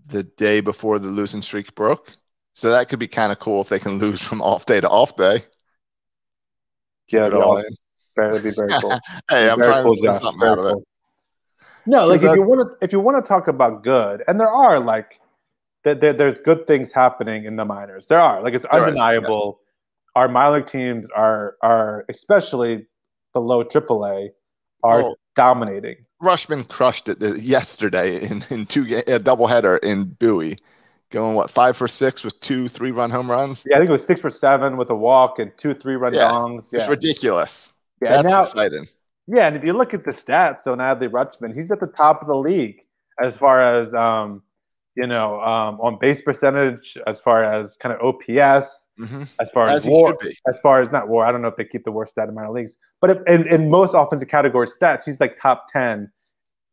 the day before the losing streak broke. So that could be kind of cool if they can lose from off day to off day. Yeah, that'd be very cool. Hey, I'm trying to do something out of it. No, like, if you want to talk about good, and there are there's good things happening in the minors. There are, it's undeniable. Our minor league teams are especially below AAA are dominating. Rutschman crushed it yesterday in a doubleheader in Bowie, going 5 for 6 with 2 3-run home runs. Yeah, I think it was 6 for 7 with a walk and 2 3-run dongs. Yeah. It's ridiculous. Yeah, that's exciting. Yeah, and if you look at the stats on Adley Rutschman, he's at the top of the league as far as on base percentage, as far as kind of OPS, as far as WAR, as far as not WAR. I don't know if they keep the WAR stat in minor leagues, but in most offensive category stats, he's top 10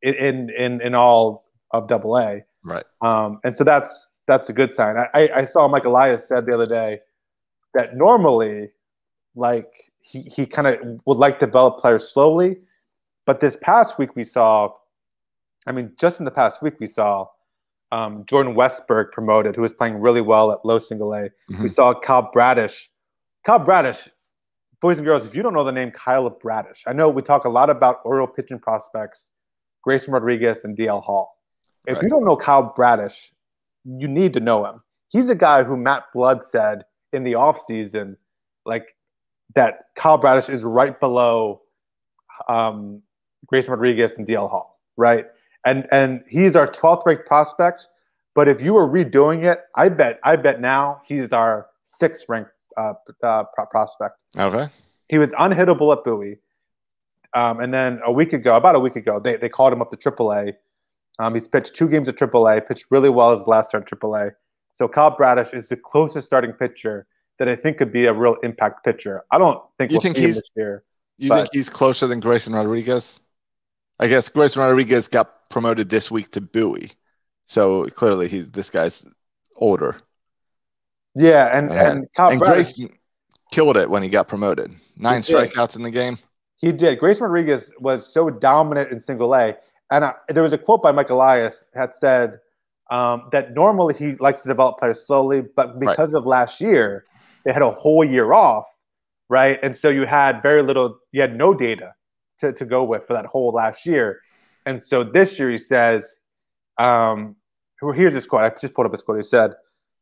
in all of AA. Right. And so that's a good sign. I saw Mike Elias said the other day that normally, he kind of would like to develop players slowly, but this past week we saw, just in the past week we saw Jordan Westberg promoted, who was playing really well at low single A. Mm-hmm. We saw Kyle Bradish. Boys and girls, if you don't know the name Kyle Bradish, I know we talk a lot about Oriole pitching prospects, Grayson Rodriguez and DL Hall. If you don't know Kyle Bradish, you need to know him. He's a guy who Matt Blood said in the offseason, that Kyle Bradish is right below Grayson Rodriguez and DL Hall, right? And he's our 12th ranked prospect. But if you were redoing it, I bet now he's our 6th ranked prospect. Okay. He was unhittable at Bowie. And then about a week ago, they called him up to AAA. He's pitched 2 games at AAA, pitched really well his last start at AAA. So Kyle Bradish is the closest starting pitcher that I think could be a real impact pitcher. I don't think we'll see him this year. You think he's closer than Grayson Rodriguez? I guess Grayson Rodriguez got promoted this week to Bowie. So clearly this guy's older. Yeah, and Kyle Bradish Grayson killed it when he got promoted. 9 strikeouts in the game. He did. Grayson Rodriguez was so dominant in single A. And there was a quote by Mike Elias that said that normally he likes to develop players slowly, but because of last year, they had a whole year off, right? And so you had no data to go with for that whole last year. And so this year he says, here's this quote. I just pulled up this quote. He said,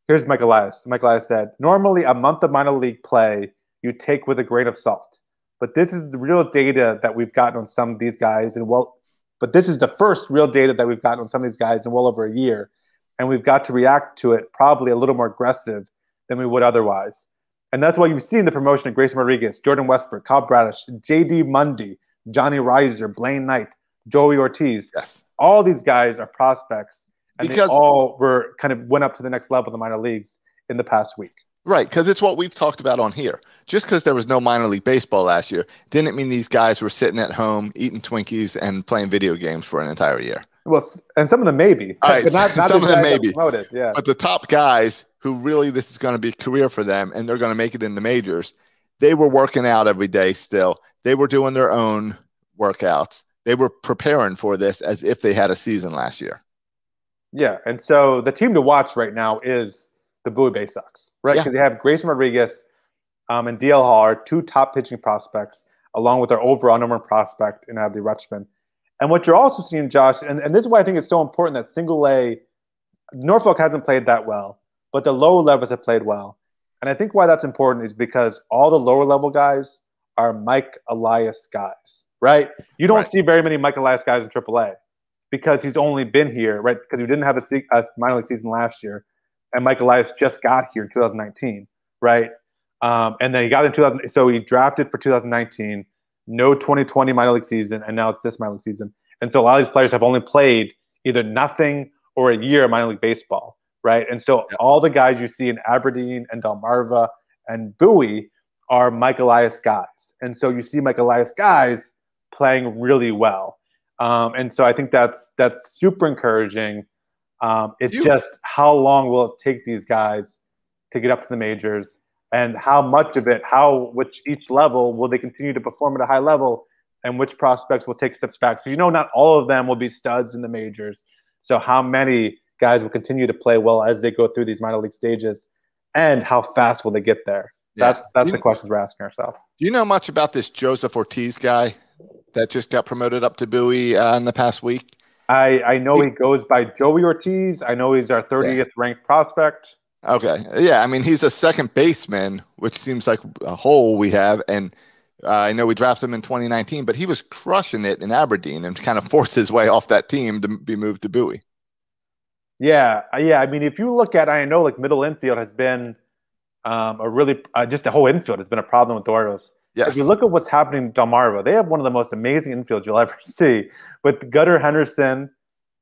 here's Mike Elias. Mike Elias said, normally a month of minor league play you take with a grain of salt. But this is the real data that we've gotten on some of these guys. But this is the first real data that we've gotten on some of these guys in well over a year. And we've got to react to it probably a little more aggressive than we would otherwise. And that's why you've seen the promotion of Grayson Rodriguez, Jordan Westbrook, Kyle Bradish, J.D. Mundy, Johnny Reiser, Blaine Knight, Joey Ortiz. Yes. All these guys are prospects. And they all went up to the next level in the minor leagues in the past week. Right, because it's what we've talked about on here. Just because there was no minor league baseball last year didn't mean these guys were sitting at home eating Twinkies and playing video games for an entire year. Well, and some of them maybe. All right, not some of them maybe. Yeah. But the top guys who really this is going to be a career for them and they're going to make it in the majors, they were working out every day still. They were doing their own workouts. They were preparing for this as if they had a season last year. Yeah, and so the team to watch right now is the Bowie Bay Sox, right? Because they have Grayson Rodriguez and DL Hall are 2 top pitching prospects, along with their overall number 1 prospect in Adley Rutschman. And what you're also seeing, Josh, and this is why I think it's so important that single A, Norfolk hasn't played that well, but the lower levels have played well. And I think why that's important is because all the lower level guys are Mike Elias guys, right? You don't see very many Mike Elias guys in AAA because he's only been here, right? Because he didn't have a minor league season last year. And Mike Elias just got here in 2019, right? And then he got in 2000. So he drafted for 2019, no 2020 minor league season, and now it's this minor league season. And so a lot of these players have only played either nothing or a year of minor league baseball, right? And so all the guys you see in Aberdeen and Delmarva and Bowie are Mike Elias guys. And so you see Mike Elias guys playing really well. And so I think that's super encouraging. It's just how long will it take these guys to get up to the majors, and how much of it, which each level will they continue to perform at a high level, and which prospects will take steps back. So not all of them will be studs in the majors. So how many guys will continue to play well as they go through these minor league stages, and how fast will they get there? That's the questions we're asking ourselves. Do you know much about this Joseph Ortiz guy that just got promoted up to Bowie in the past week? I know he goes by Joey Ortiz. I know he's our 30th ranked prospect. Okay. Yeah, I mean, he's a second baseman, which seems like a hole we have. And I know we drafted him in 2019, but he was crushing it in Aberdeen and kind of forced his way off that team to be moved to Bowie. Yeah. I mean, if you look at, I know like middle infield has been just the whole infield has been a problem with the Orioles. Yes. If you look at what's happening in Delmarva, they have one of the most amazing infields you'll ever see with Gunnar Henderson,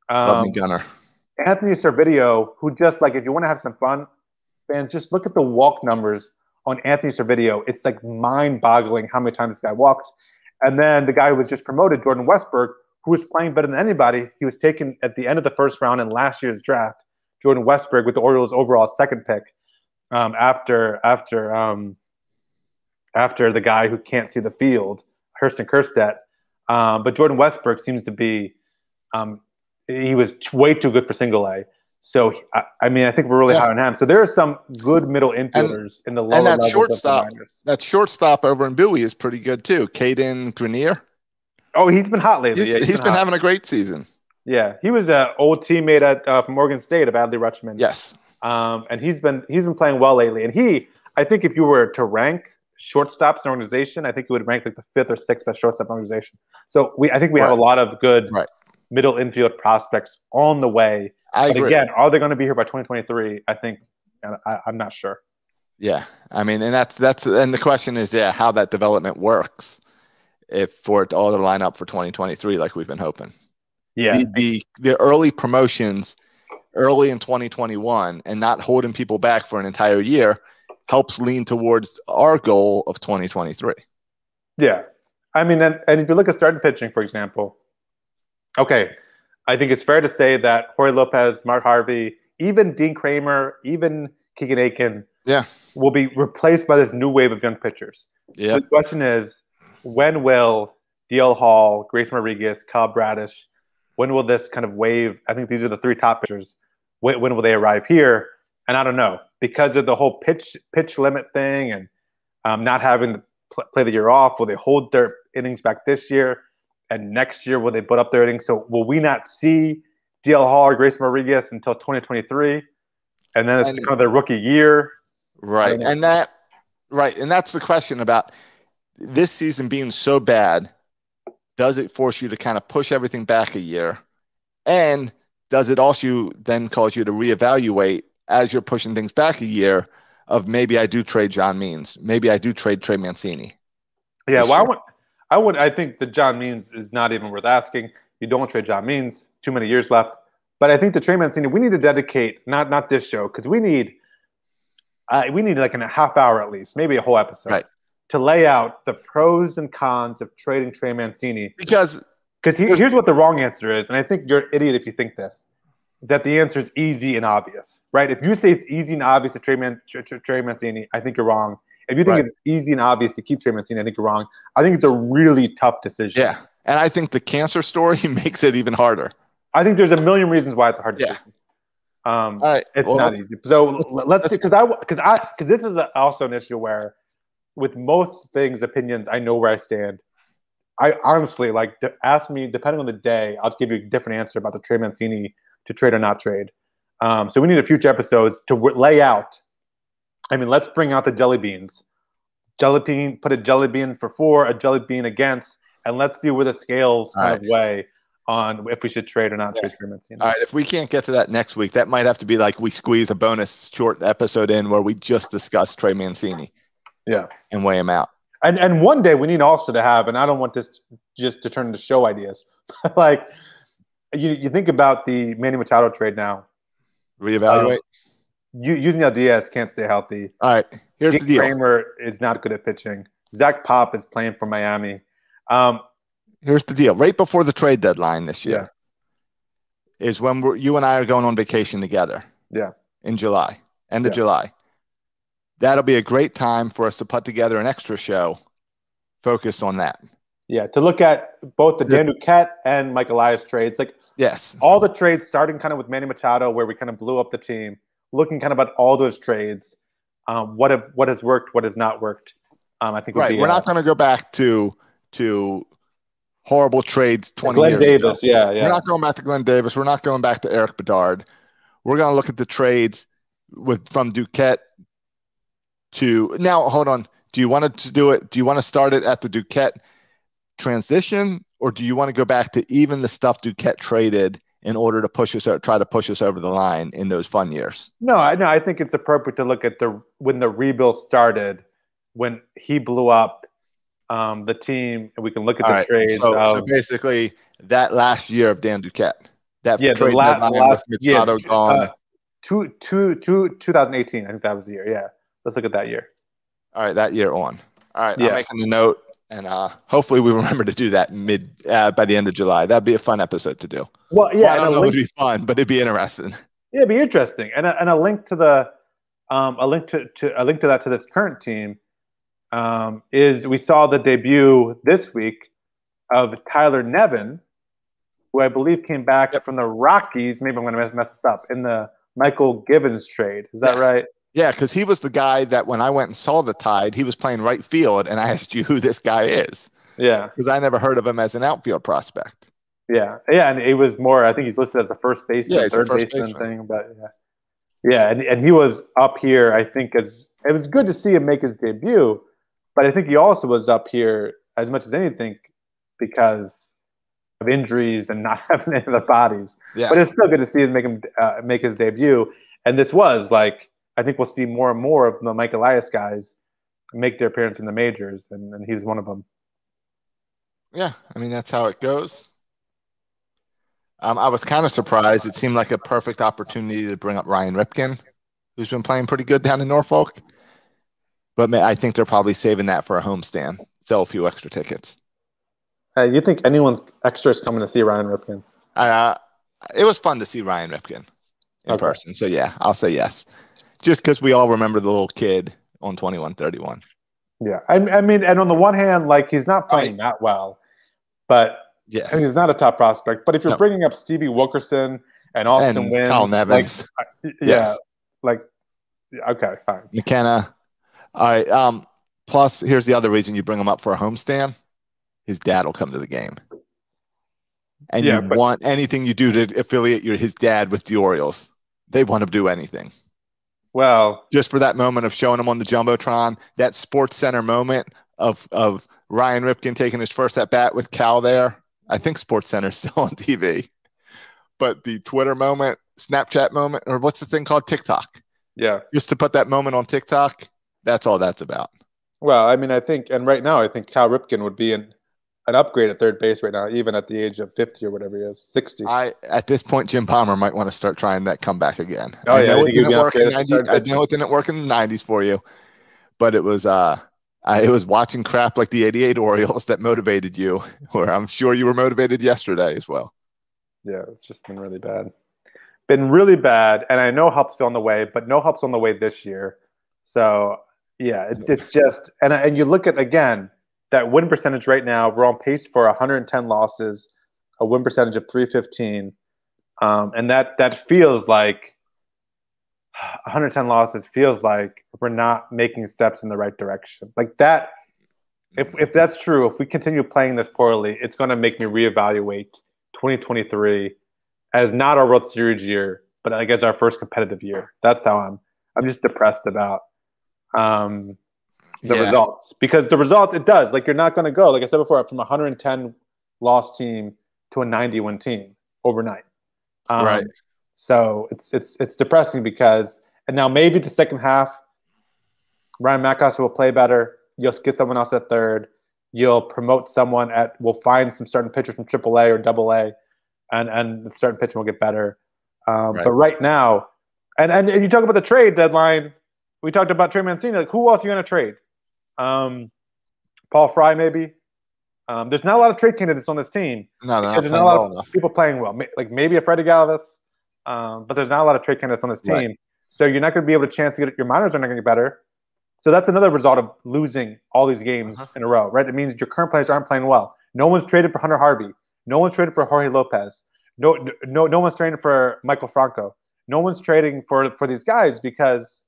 Love me, Gunnar. Anthony Servideo, who just like, if you want to have some fun, fans, just look at the walk numbers on Anthony Servideo. It's like mind-boggling how many times this guy walks. And then the guy who was just promoted, Jordan Westbrook, who was playing better than anybody. He was taken at the end of the first round in last year's draft. Jordan Westbrook with the Orioles' overall second pick after the guy who can't see the field, Hurston Kerstedt. But Jordan Westbrook seems to be he was way too good for single A. So, I mean, I think we're really high on him. So there are some good middle infielders in the lower levels. That shortstop over in Bowie is pretty good too. Caden Grenier. Oh, he's been hot lately. He's been having a great season. Yeah, he was an old teammate from Morgan State of Adley Rutschman. Yes. And he's been playing well lately. And I think if you were to rank shortstops in the organization, I think he would rank like the 5th or 6th best shortstop in the organization. So I think we have a lot of good middle infield prospects on the way. But again, are they going to be here by 2023? I think I'm not sure. Yeah, I mean, and that's and the question is, how that development works for it all to line up for 2023, like we've been hoping. Yeah. The early promotions early in 2021 and not holding people back for an entire year helps lean towards our goal of 2023. Yeah. I mean, and if you look at starting pitching, for example, okay, I think it's fair to say that Jorge Lopez, Mark Harvey, even Dean Kramer, even Keegan Aiken will be replaced by this new wave of young pitchers. Yeah. So the question is, when will DL Hall, Grace Rodriguez, Kyle Bradish, when will this kind of wave, I think these are the three top pitchers, when will they arrive here? And I don't know, because of the whole pitch limit thing and not having to play the year off, will they hold their innings back this year? And next year, will they put up their innings? So will we not see DL Hall or Grayson Rodriguez until 2023? And then it's kind of their rookie year. Right. And that's the question about this season being so bad. Does it force you to kind of push everything back a year? And does it also then cause you to reevaluate as you're pushing things back a year of maybe I do trade John Means. Maybe I do trade Trey Mancini. Yeah, well, I think that John Means is not even worth asking. You don't trade John Means. Too many years left. But I think the Trey Mancini, we need to dedicate, not this show, because we need like a half hour at least, maybe a whole episode, right, to lay out the pros and cons of trading Trey Mancini. Because here's what the wrong answer is, and I think you're an idiot if you think this, that the answer is easy and obvious, right? If you say it's easy and obvious to trade Trey Mancini, I think you're wrong. If you think it's easy and obvious to keep Trey Mancini, I think you're wrong. I think it's a really tough decision. Yeah, and I think the cancer story makes it even harder. I think there's a million reasons why it's a hard decision. All right. It's not easy. So let's because this is also an issue where, with most things, opinions, I know where I stand. I honestly ask me, depending on the day, I'll give you a different answer about the Trey Mancini to trade or not trade. So we need a future episodes to lay out. I mean, let's bring out the jelly beans. Jelly bean, put a jelly bean for 4, a jelly bean against, and let's see where the scales kind of weigh on if we should trade or not trade Trey Mancini. All right, if we can't get to that next week, that might have to be like we squeeze a bonus short episode in where we just discuss Trey Mancini. Yeah. And weigh him out. And one day we need also to have, and I don't want this just to turn into show ideas, like you think about the Manny Machado trade now. Reevaluate. Using Diaz can't stay healthy. All right, here's the deal. Kramer is not good at pitching. Zach Pop is playing for Miami. Here's the deal. Right before the trade deadline this year is when you and I are going on vacation together. Yeah. In July, end of July. That'll be a great time for us to put together an extra show focused on that. Yeah, to look at both the Dan Duquette and Mike Elias trades. All the trades starting kind of with Manny Machado, where we kind of blew up the team, looking kind of at all those trades. What has worked, what has not worked. I think we're not going to go back to horrible trades 20 Glenn years Davis, ago. We're not going back to Glenn Davis. We're not going back to Eric Bedard. We're going to look at the trades from Duquette to now. Hold on. Do you want to do it? Do you want to start it at the Duquette transition, or do you want to go back to even the stuff Duquette traded in order to try to push us over the line in those fun years? No, I think it's appropriate to look at when the rebuild started, when he blew up the team, and we can look at the trades. So basically, that last year of Dan Duquette, that trade the last Machado gone. 2018, I think that was the year. Yeah, let's look at that year. All right, that year on. All right, I'm making a note, and hopefully we remember to do that by the end of July. That'd be a fun episode to do. Well, I don't know if it'd be fun, but it'd be interesting. Yeah, it'd be interesting, and a link to this current team is we saw the debut this week of Tyler Nevin, who I believe came back from the Rockies. Maybe I'm going to mess this up, in the Michael Givens trade. Is that right? Yeah, because he was the guy that when I went and saw the Tide, he was playing right field, and I asked you who this guy is. Yeah. Because I never heard of him as an outfield prospect. Yeah, and he was more, I think he's listed as a first baseman, third baseman thing. But and he was up here, I think, it was good to see him make his debut, but I think he also was up here as much as anything because of injuries and not having any of the bodies. Yeah. But it's still good to see him make his debut. And this was I think we'll see more and more of the Mike Elias guys make their appearance in the majors, and he's one of them. Yeah, I mean, that's how it goes. I was kind of surprised. It seemed like a perfect opportunity to bring up Ryan Ripken, who's been playing pretty good down in Norfolk. But I think they're probably saving that for a homestand. Sell a few extra tickets. You think anyone's extra is coming to see Ryan Ripken? It was fun to see Ryan Ripken in person. So, yeah, I'll say yes. Just because we all remember the little kid on 21-31. Yeah. I mean, and on the one hand, like, he's not playing that well. But yes. I mean, he's not a top prospect. But if you're bringing up Stevie Wilkerson and Austin Wynn. Kyle Nevins. Okay, fine. McKenna. All right. Plus, here's the other reason you bring him up for a homestand. His dad will come to the game. And you want anything you do to affiliate his dad with the Orioles. They want to do anything. Well, just for that moment of showing him on the Jumbotron, that Sports Center moment of Ryan Ripken taking his first at bat with Cal there. I think Sports Center's still on TV. But the Twitter moment, Snapchat moment, or what's the thing called? TikTok. Yeah. Just to put that moment on TikTok, that's all that's about. Well, I mean, I think Cal Ripken would be an upgrade at third base right now, even at the age of 50 or whatever he is, 60. At this point, Jim Palmer might want to start trying that comeback again. Oh, I know it didn't work in the 90s for you, but it was watching crap like the 88 Orioles that motivated you, or I'm sure you were motivated yesterday as well. Yeah, it's just been really bad. Been really bad, and I know help's on the way, but no help's on the way this year. So, yeah, it's just – and you look at, again, that win percentage right now, we're on pace for 110 losses, a win percentage of .315, and that feels like 110 losses feels like we're not making steps in the right direction. Like that, if that's true, if we continue playing this poorly, it's going to make me reevaluate 2023 as not our World Series year, but I guess our first competitive year. That's how I'm just depressed about the results, because the result, it does, like, you're not going to go, like I said before, from a 110 loss team to a 90-win team overnight. Right. So it's depressing because, and now maybe the second half, Ryan McAllister will play better. You'll get someone else at third. You'll promote someone we'll find some starting pitchers from AAA or AA, and the starting pitcher will get better. But right now, and you talk about the trade deadline. We talked about Trey Mancini. Like, who else are you going to trade? Paul Fry, maybe. There's not a lot of trade candidates on this team. No, there's not a lot of people playing well. Like maybe a Freddie Galvis, but there's not a lot of trade candidates on this team. Right. So you're not going to be able to chance to get your minors are not going to get better. So that's another result of losing all these games in a row, right? It means your current players aren't playing well. No one's traded for Hunter Harvey. No one's traded for Jorge Lopez. No one's trading for Michael Franco. No one's trading for these guys because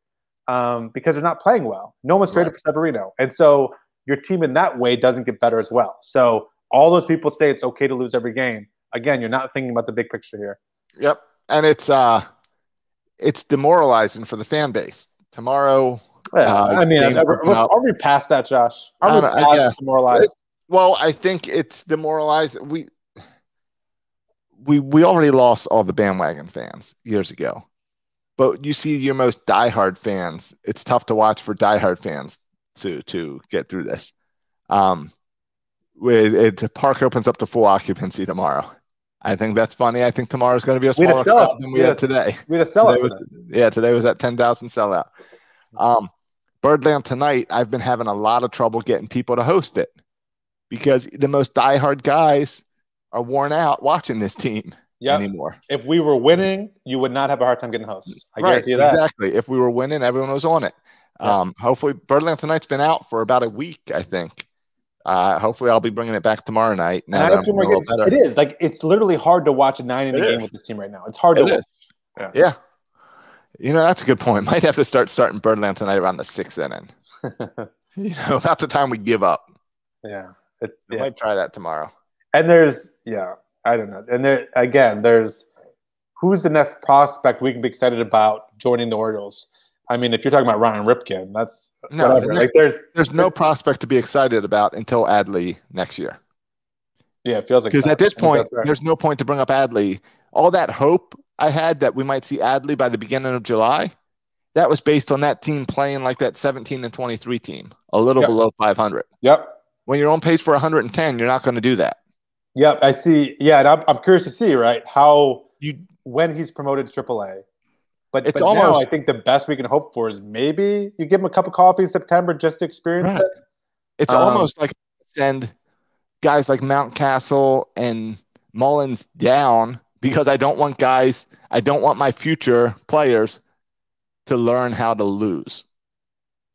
they're not playing well. No one's traded for Severino. And so your team in that way doesn't get better as well. So all those people say it's okay to lose every game. Again, you're not thinking about the big picture here. Yep. And it's demoralizing for the fan base. Tomorrow, are we past that, Josh? Are we past demoralized? Well, I think it's demoralized. We already lost all the bandwagon fans years ago. But you see your most diehard fans. It's tough to watch for diehard fans to get through this. The park opens up to full occupancy tomorrow. I think that's funny. I think tomorrow's going to be a smaller crowd than we had today. We had a sellout. Today was at 10,000 sellout. Birdland tonight, I've been having a lot of trouble getting people to host it because the most diehard guys are worn out watching this team anymore. If we were winning, you would not have a hard time getting hosts. I guarantee you that. Exactly. If we were winning, everyone was on it. Hopefully, Birdland tonight's been out for about a week, I think. Hopefully, I'll be bringing it back tomorrow night. Now that I'm a little better. It is. Like, it's literally hard to watch a 9-inning game with this team right now. It's hard to watch. Yeah. You know, that's a good point. Might have to starting Birdland tonight around the 6th inning. About the time we give up. Yeah. I might try that tomorrow. And I don't know. And there's who's the next prospect we can be excited about joining the Orioles? I mean, if you're talking about Ryan Ripken, that's whatever. Like, there's no prospect to be excited about until Adley next year. Yeah, it feels like because at this point, there's no point to bring up Adley. All that hope I had that we might see Adley by the beginning of July, that was based on that team playing like that 17-23 team, a little below 500. Yep. When you're on pace for 110, you're not going to do that. Yep, I see. Yeah, and I'm curious to see, right, when he's promoted to AAA. But now I think the best we can hope for is maybe you give him a cup of coffee in September just to experience it. It's almost like send guys like Mountcastle and Mullins down because I don't want my future players to learn how to lose.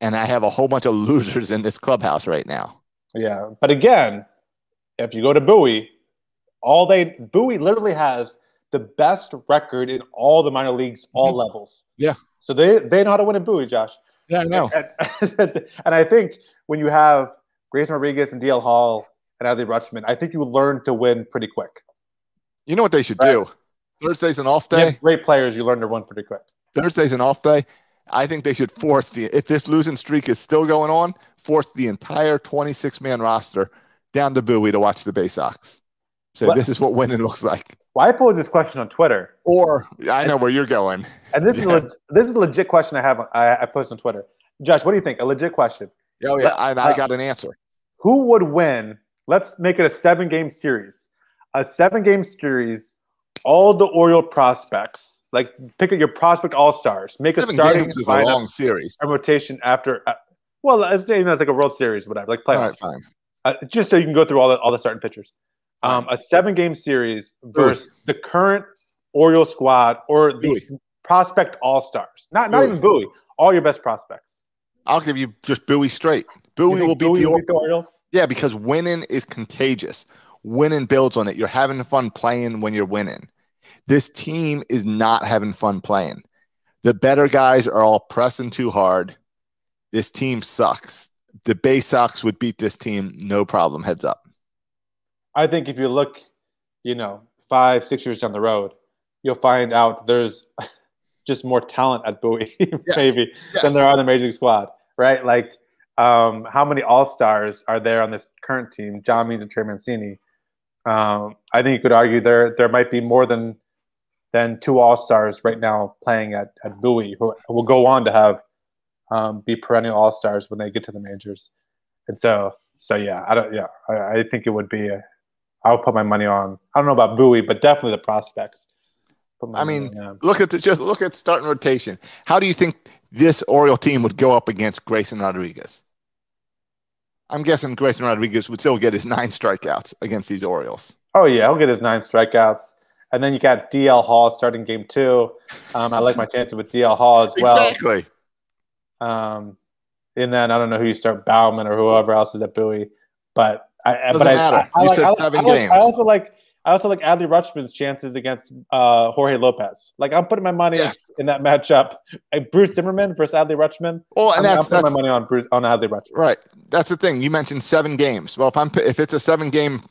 And I have a whole bunch of losers in this clubhouse right now. Yeah, but again, if you go to Bowie, Bowie literally has the best record in all the minor leagues, all levels. Yeah. So they know how to win in Bowie, Josh. Yeah, I know. And I think when you have Grayson Rodriguez and DL Hall and Adley Rutschman, I think you learn to win pretty quick. You know what they should do? Thursday's an off day. Great players, you learn to win pretty quick. Thursday's an off day. I think they should if this losing streak is still going on, force the entire 26-man roster down to Bowie to watch the Bay Sox. This is what winning looks like. Well, I posed this question on Twitter. Or I know where you're going. And this is a legit question I posted on Twitter. Josh, what do you think? A legit question. Oh, yeah, I got an answer. Who would win? Let's make it a 7-game series. A 7-game series, all the Oriole prospects, like pick your prospect all-stars. Make a starting games is a long series. A rotation after, let's say it's like a World Series, whatever, like playoffs. All right, fine. Just so you can go through all the starting pitchers. A 7-game series versus the current Oriole squad or the prospect all-stars. Not even Bowie. All your best prospects. I'll give you just Bowie straight. Bowie will beat the Orioles? Yeah, because winning is contagious. Winning builds on it. You're having fun playing when you're winning. This team is not having fun playing. The better guys are all pressing too hard. This team sucks. The Bay Sox would beat this team, no problem, heads up. I think if you look, 5-6 years down the road, you'll find out there's just more talent at Bowie, maybe, than there are on the Major League squad, right? Like, how many All-Stars are there on this current team? John Means and Trey Mancini. I think you could argue there might be more than 2 All-Stars right now playing at Bowie who will go on to have be perennial All-Stars when they get to the majors. And so yeah, I think it would be I would put my money on. I don't know about Bowie, but definitely the prospects. Look at starting rotation. How do you think this Oriole team would go up against Grayson Rodriguez? I'm guessing Grayson Rodriguez would still get his 9 strikeouts against these Orioles. Oh yeah, he'll get his 9 strikeouts, and then you got DL Hall starting game 2. I like my chances with DL Hall as well. Exactly. And then I don't know who you start, Bauman or whoever else is at Bowie, but doesn't matter. You said 7 games. I also like Adley Rutschman's chances against Jorge Lopez. Like, I'm putting my money in that matchup. Bruce Zimmerman versus Adley Rutschman. Well, and I'm putting my money on Adley Rutschman. Right. That's the thing. You mentioned 7 games. Well, if it's a 7-game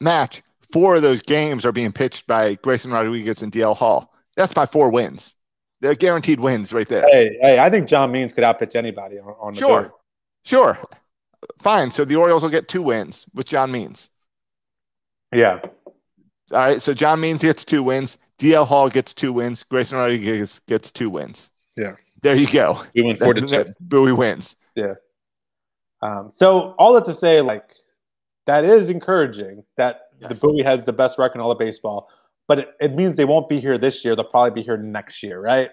match, 4 of those games are being pitched by Grayson Rodriguez and DL Hall. That's my 4 wins. They're guaranteed wins right there. Hey, I think John Means could outpitch anybody on the board. Sure. Fine. So the Orioles will get 2 wins with John Means. Yeah. All right. So John Means gets 2 wins. DL Hall gets 2 wins. Grayson Rodriguez gets 2 wins. Yeah. There you go. We win 4-2. Bowie wins. Yeah. So all that to say, like, that is encouraging that the Bowie has the best record in all of baseball, but it means they won't be here this year. They'll probably be here next year, right?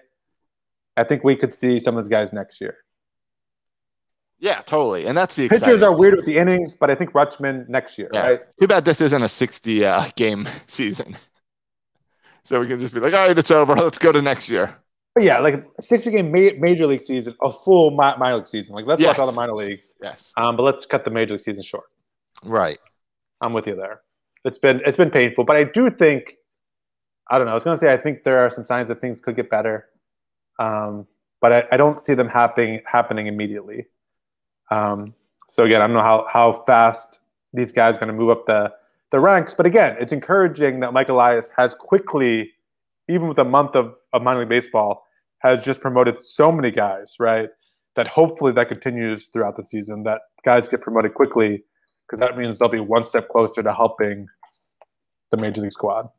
I think we could see some of those guys next year. Yeah, totally. And that's the pitchers are weird with the innings, but I think Rutschman next year, right? Too bad this isn't a 60-game season. So we can just be like, all right, it's over. Let's go to next year. But yeah, like a 60-game major league season, a full minor league season. Like, let's watch all the minor leagues. Yes. But let's cut the major league season short. Right. I'm with you there. It's been painful, but I do think, I don't know. I was going to say I think there are some signs that things could get better, but I don't see them happening immediately. So again, I don't know how fast these guys are going to move up the ranks, but again, it's encouraging that Mike Elias has quickly, even with a month of minor league baseball, has just promoted so many guys, right? That hopefully that continues throughout the season, that guys get promoted quickly, because that means they'll be one step closer to helping the major league squad.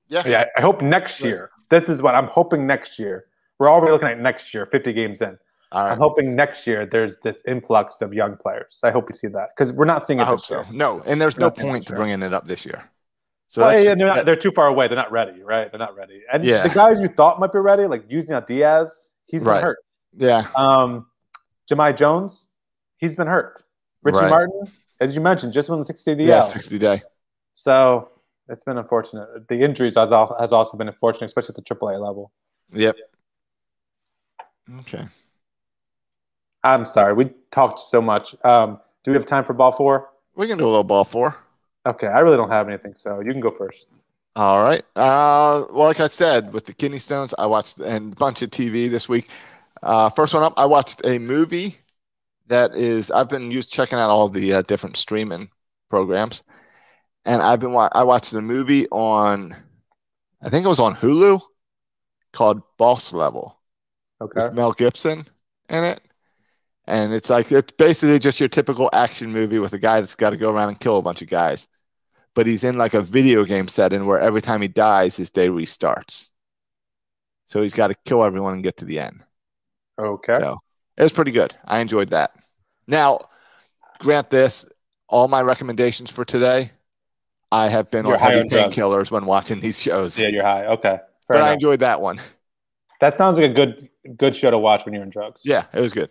Yeah. I hope next year. This is what I'm hoping next year. We're already looking at next year, 50 games in. All right. I'm hoping next year there's this influx of young players. I hope we see that because we're not seeing it. I hope so. No, and there's no point to bringing it up this year. So they're too far away. They're not ready, right? They're not ready. And the guys you thought might be ready, like using Diaz, he's been hurt. Yeah. Jahmai Jones, he's been hurt. Richie Martin, as you mentioned, just won the 60-day. Yeah, 60-day. So it's been unfortunate. The injuries has also been unfortunate, especially at the AAA level. Yep. Okay. I'm sorry. We talked so much. Do we have time for ball 4? We can do a little ball 4. Okay. I really don't have anything, so you can go first. All right. Well, like I said, with the kidney stones, I watched a bunch of TV this week. First one up, I watched a movie I've been checking out all the different streaming programs, and I watched a movie on, I think it was on Hulu, called Boss Level. Okay. With Mel Gibson in it. And it's basically just your typical action movie with a guy that's got to go around and kill a bunch of guys. But he's in like a video game setting where every time he dies, his day restarts. So he's got to kill everyone and get to the end. Okay. So it was pretty good. I enjoyed that. Now, grant this, all my recommendations for today, I have been on heavy painkillers when watching these shows. Yeah, you're high. Okay. But enough. I enjoyed that one. That sounds like a good show to watch when you're in drugs. Yeah, it was good.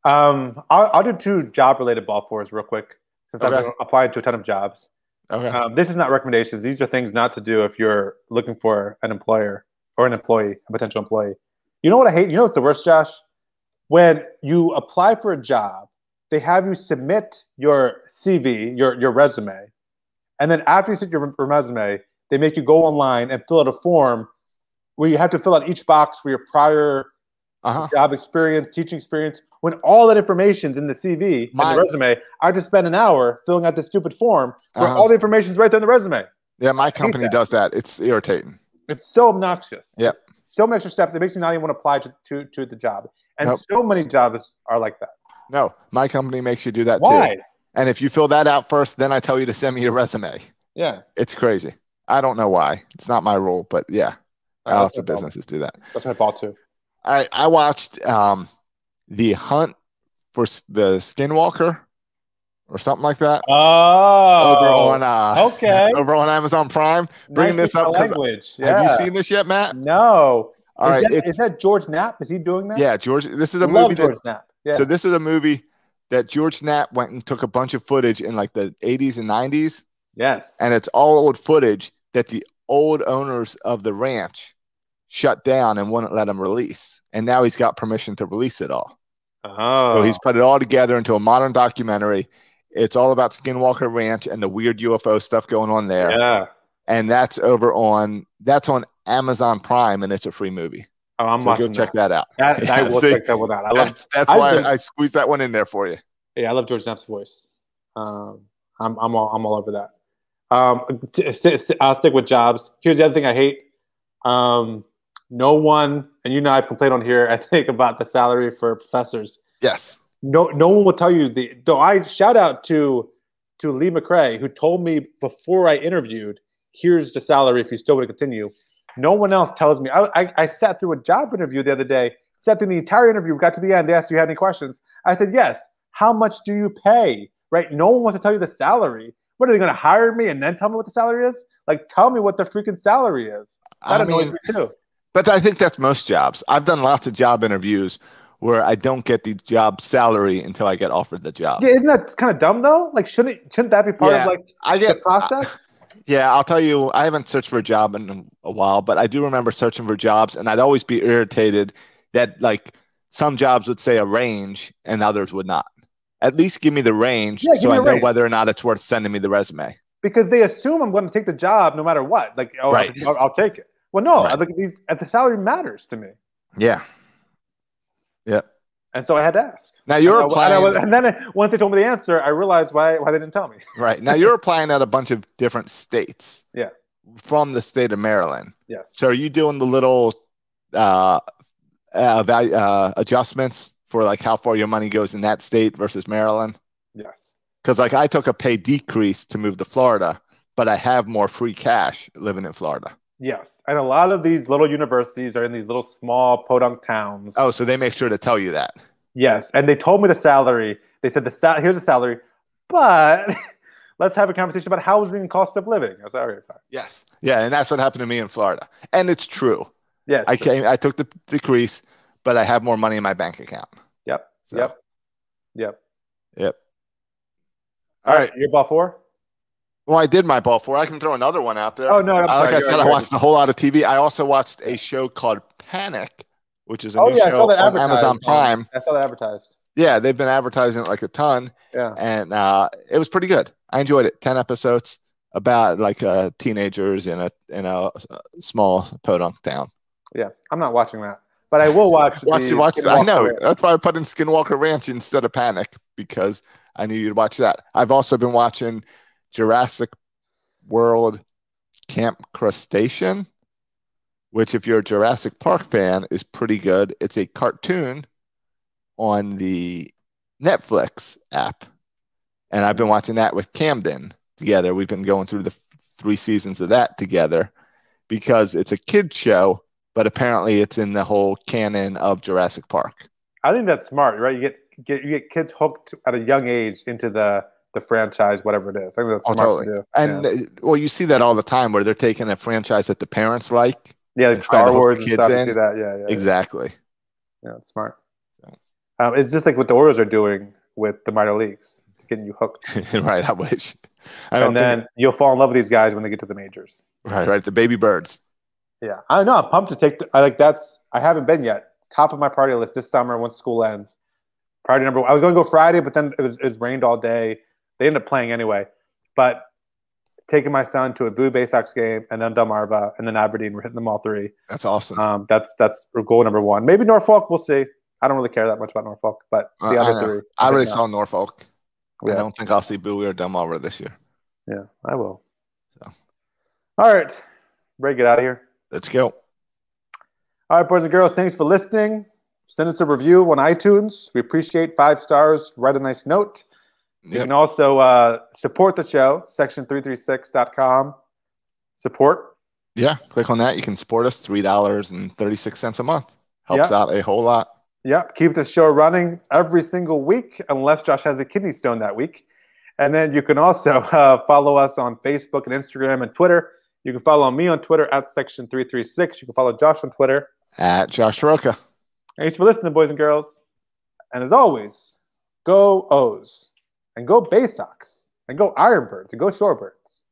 I'll do 2 job-related ball 4s real quick since I've been applying to a ton of jobs. Okay. This is not recommendations. These are things not to do if you're looking for an employer or an employee, a potential employee. You know what I hate? You know what's the worst, Josh? When you apply for a job, they have you submit your CV, your resume, and then after you submit your resume, they make you go online and fill out a form where you have to fill out each box for your prior job experience, teaching experience. When all that information's in the CV and the resume, I just spend an hour filling out this stupid form where all the information's right there in the resume. Yeah, my company does that. It's irritating. It's so obnoxious. Yep. So many extra steps. It makes me not even want to apply to the job. And so many jobs are like that. No, my company makes you do that too. Why? And if you fill that out first, then I tell you to send me your resume. Yeah. It's crazy. I don't know why. It's not my rule, but yeah. Lots of businesses do that. That's my fault too. All right. I watched The Hunt for the Skinwalker or something like that. Oh. Over on Amazon Prime. Bringing this up. Language. Yeah. Have you seen this yet, Matt? No. All right. Is that George Knapp? Is he doing that? Yeah, George. This is a movie. George Knapp. Yeah. So this is a movie that George Knapp went and took a bunch of footage in like the 80s and 90s. Yes. And it's all old footage that the old owners of the ranch shut down and wouldn't let him release. And now he's got permission to release it all. Oh. So he's put it all together into a modern documentary. It's all about Skinwalker Ranch and the weird UFO stuff going on there. Yeah. And that's on Amazon Prime, and it's a free movie. Oh, I'm watching. Go check that out. I will check that one out. That's why I squeezed that one in there for you. Yeah, I love George Knapp's voice. I'm all over that. I'll stick with jobs. Here's the other thing I hate. No one, and I've complained on here, I think, about the salary for professors. Yes. No one will tell you though I shout out to Lee McRae, who told me before I interviewed, here's the salary if you still want to continue. No one else tells me. I sat through a job interview the other day, sat through the entire interview, got to the end, they asked if you had any questions. I said, yes. How much do you pay? Right? No one wants to tell you the salary. What, are they going to hire me and then tell me what the salary is? Like, tell me what the freaking salary is. That annoys me too. But I think that's most jobs. I've done lots of job interviews where I don't get the job salary until I get offered the job. Yeah, isn't that kind of dumb though? Like, shouldn't that be part of the process? Yeah, I'll tell you, I haven't searched for a job in a while, but I do remember searching for jobs, and I'd always be irritated that like some jobs would say a range and others would not. At least give me the range so I know whether or not it's worth sending me the resume. Because they assume I'm going to take the job no matter what. Like, right. I'll take it. Well, no, right. The salary matters to me. Yeah. Yeah. And so I had to ask. Now you're applying. And then once they told me the answer, I realized why they didn't tell me. Right. Now you're applying at a bunch of different states. Yeah. From the state of Maryland. Yes. So are you doing the little adjustments for like how far your money goes in that state versus Maryland? Yes. Because like I took a pay decrease to move to Florida, but I have more free cash living in Florida. Yes. And a lot of these little universities are in these little small podunk towns. Oh, so they make sure to tell you that. Yes, and they told me the salary. They said here's the salary, but let's have a conversation about housing and cost of living. I was all right, fine. Yes. Yeah, and that's what happened to me in Florida. And it's true. Yes. I took the decrease, but I have more money in my bank account. Yep. So. Yep. All right. Your ball 4? Well, I did my ball 4. I can throw another one out there. Oh, no. Like I said, I watched a whole lot of TV. I also watched a show called Panic, which is a new show on Amazon Prime. I saw that advertised. Yeah, they've been advertising it like a ton. Yeah. And it was pretty good. I enjoyed it. 10 episodes about like teenagers in a small podunk town. Yeah, I'm not watching that. But I will watch I know. That's why I put in Skinwalker Ranch instead of Panic, because I need you to watch that. I've also been watching Jurassic World Camp Crustacean, which, if you're a Jurassic Park fan, is pretty good. It's a cartoon on the Netflix app. And I've been watching that with Camden together. We've been going through the 3 seasons of that together because it's a kid show, but apparently it's in the whole canon of Jurassic Park. I think that's smart, right? You get kids hooked at a young age into the franchise, whatever it is. I think that's smart to do. And well, you see that all the time where they're taking a franchise that the parents like. Yeah, like Star Wars and stuff. You see that? Yeah. Exactly. Yeah, it's smart. It's just like what the Orioles are doing with the minor leagues, getting you hooked. Right, I wish. And then you'll fall in love with these guys when they get to the majors. Right, the baby birds. Yeah, I know. I'm pumped to take. I haven't been yet. Top of my party list this summer once school ends. Priority number 1. I was going to go Friday, but then it rained all day. They ended up playing anyway. But taking my son to a Blue Bay Sox game, and then Delmarva, and then Aberdeen. We're hitting them all 3. That's awesome. That's goal number 1. Maybe Norfolk. We'll see. I don't really care that much about Norfolk, but the other 3. I already saw Norfolk. Yeah. I don't think I'll see Bowie or Delmarva this year. Yeah, I will. So. All right. Ready to get out of here? Let's go. All right, boys and girls, thanks for listening. Send us a review on iTunes. We appreciate 5 stars. Write a nice note. You can also support the show, section336.com. Support. Yeah, click on that. You can support us, $3.36 a month. Helps out a whole lot. Yep, keep the show running every single week, unless Josh has a kidney stone that week. And then you can also follow us on Facebook and Instagram and Twitter. You can follow me on Twitter at Section336. You can follow Josh on Twitter at Josh Roca. Thanks for listening, boys and girls. And as always, go O's, and go Bay Sox, and go Ironbirds, and go Shorebirds.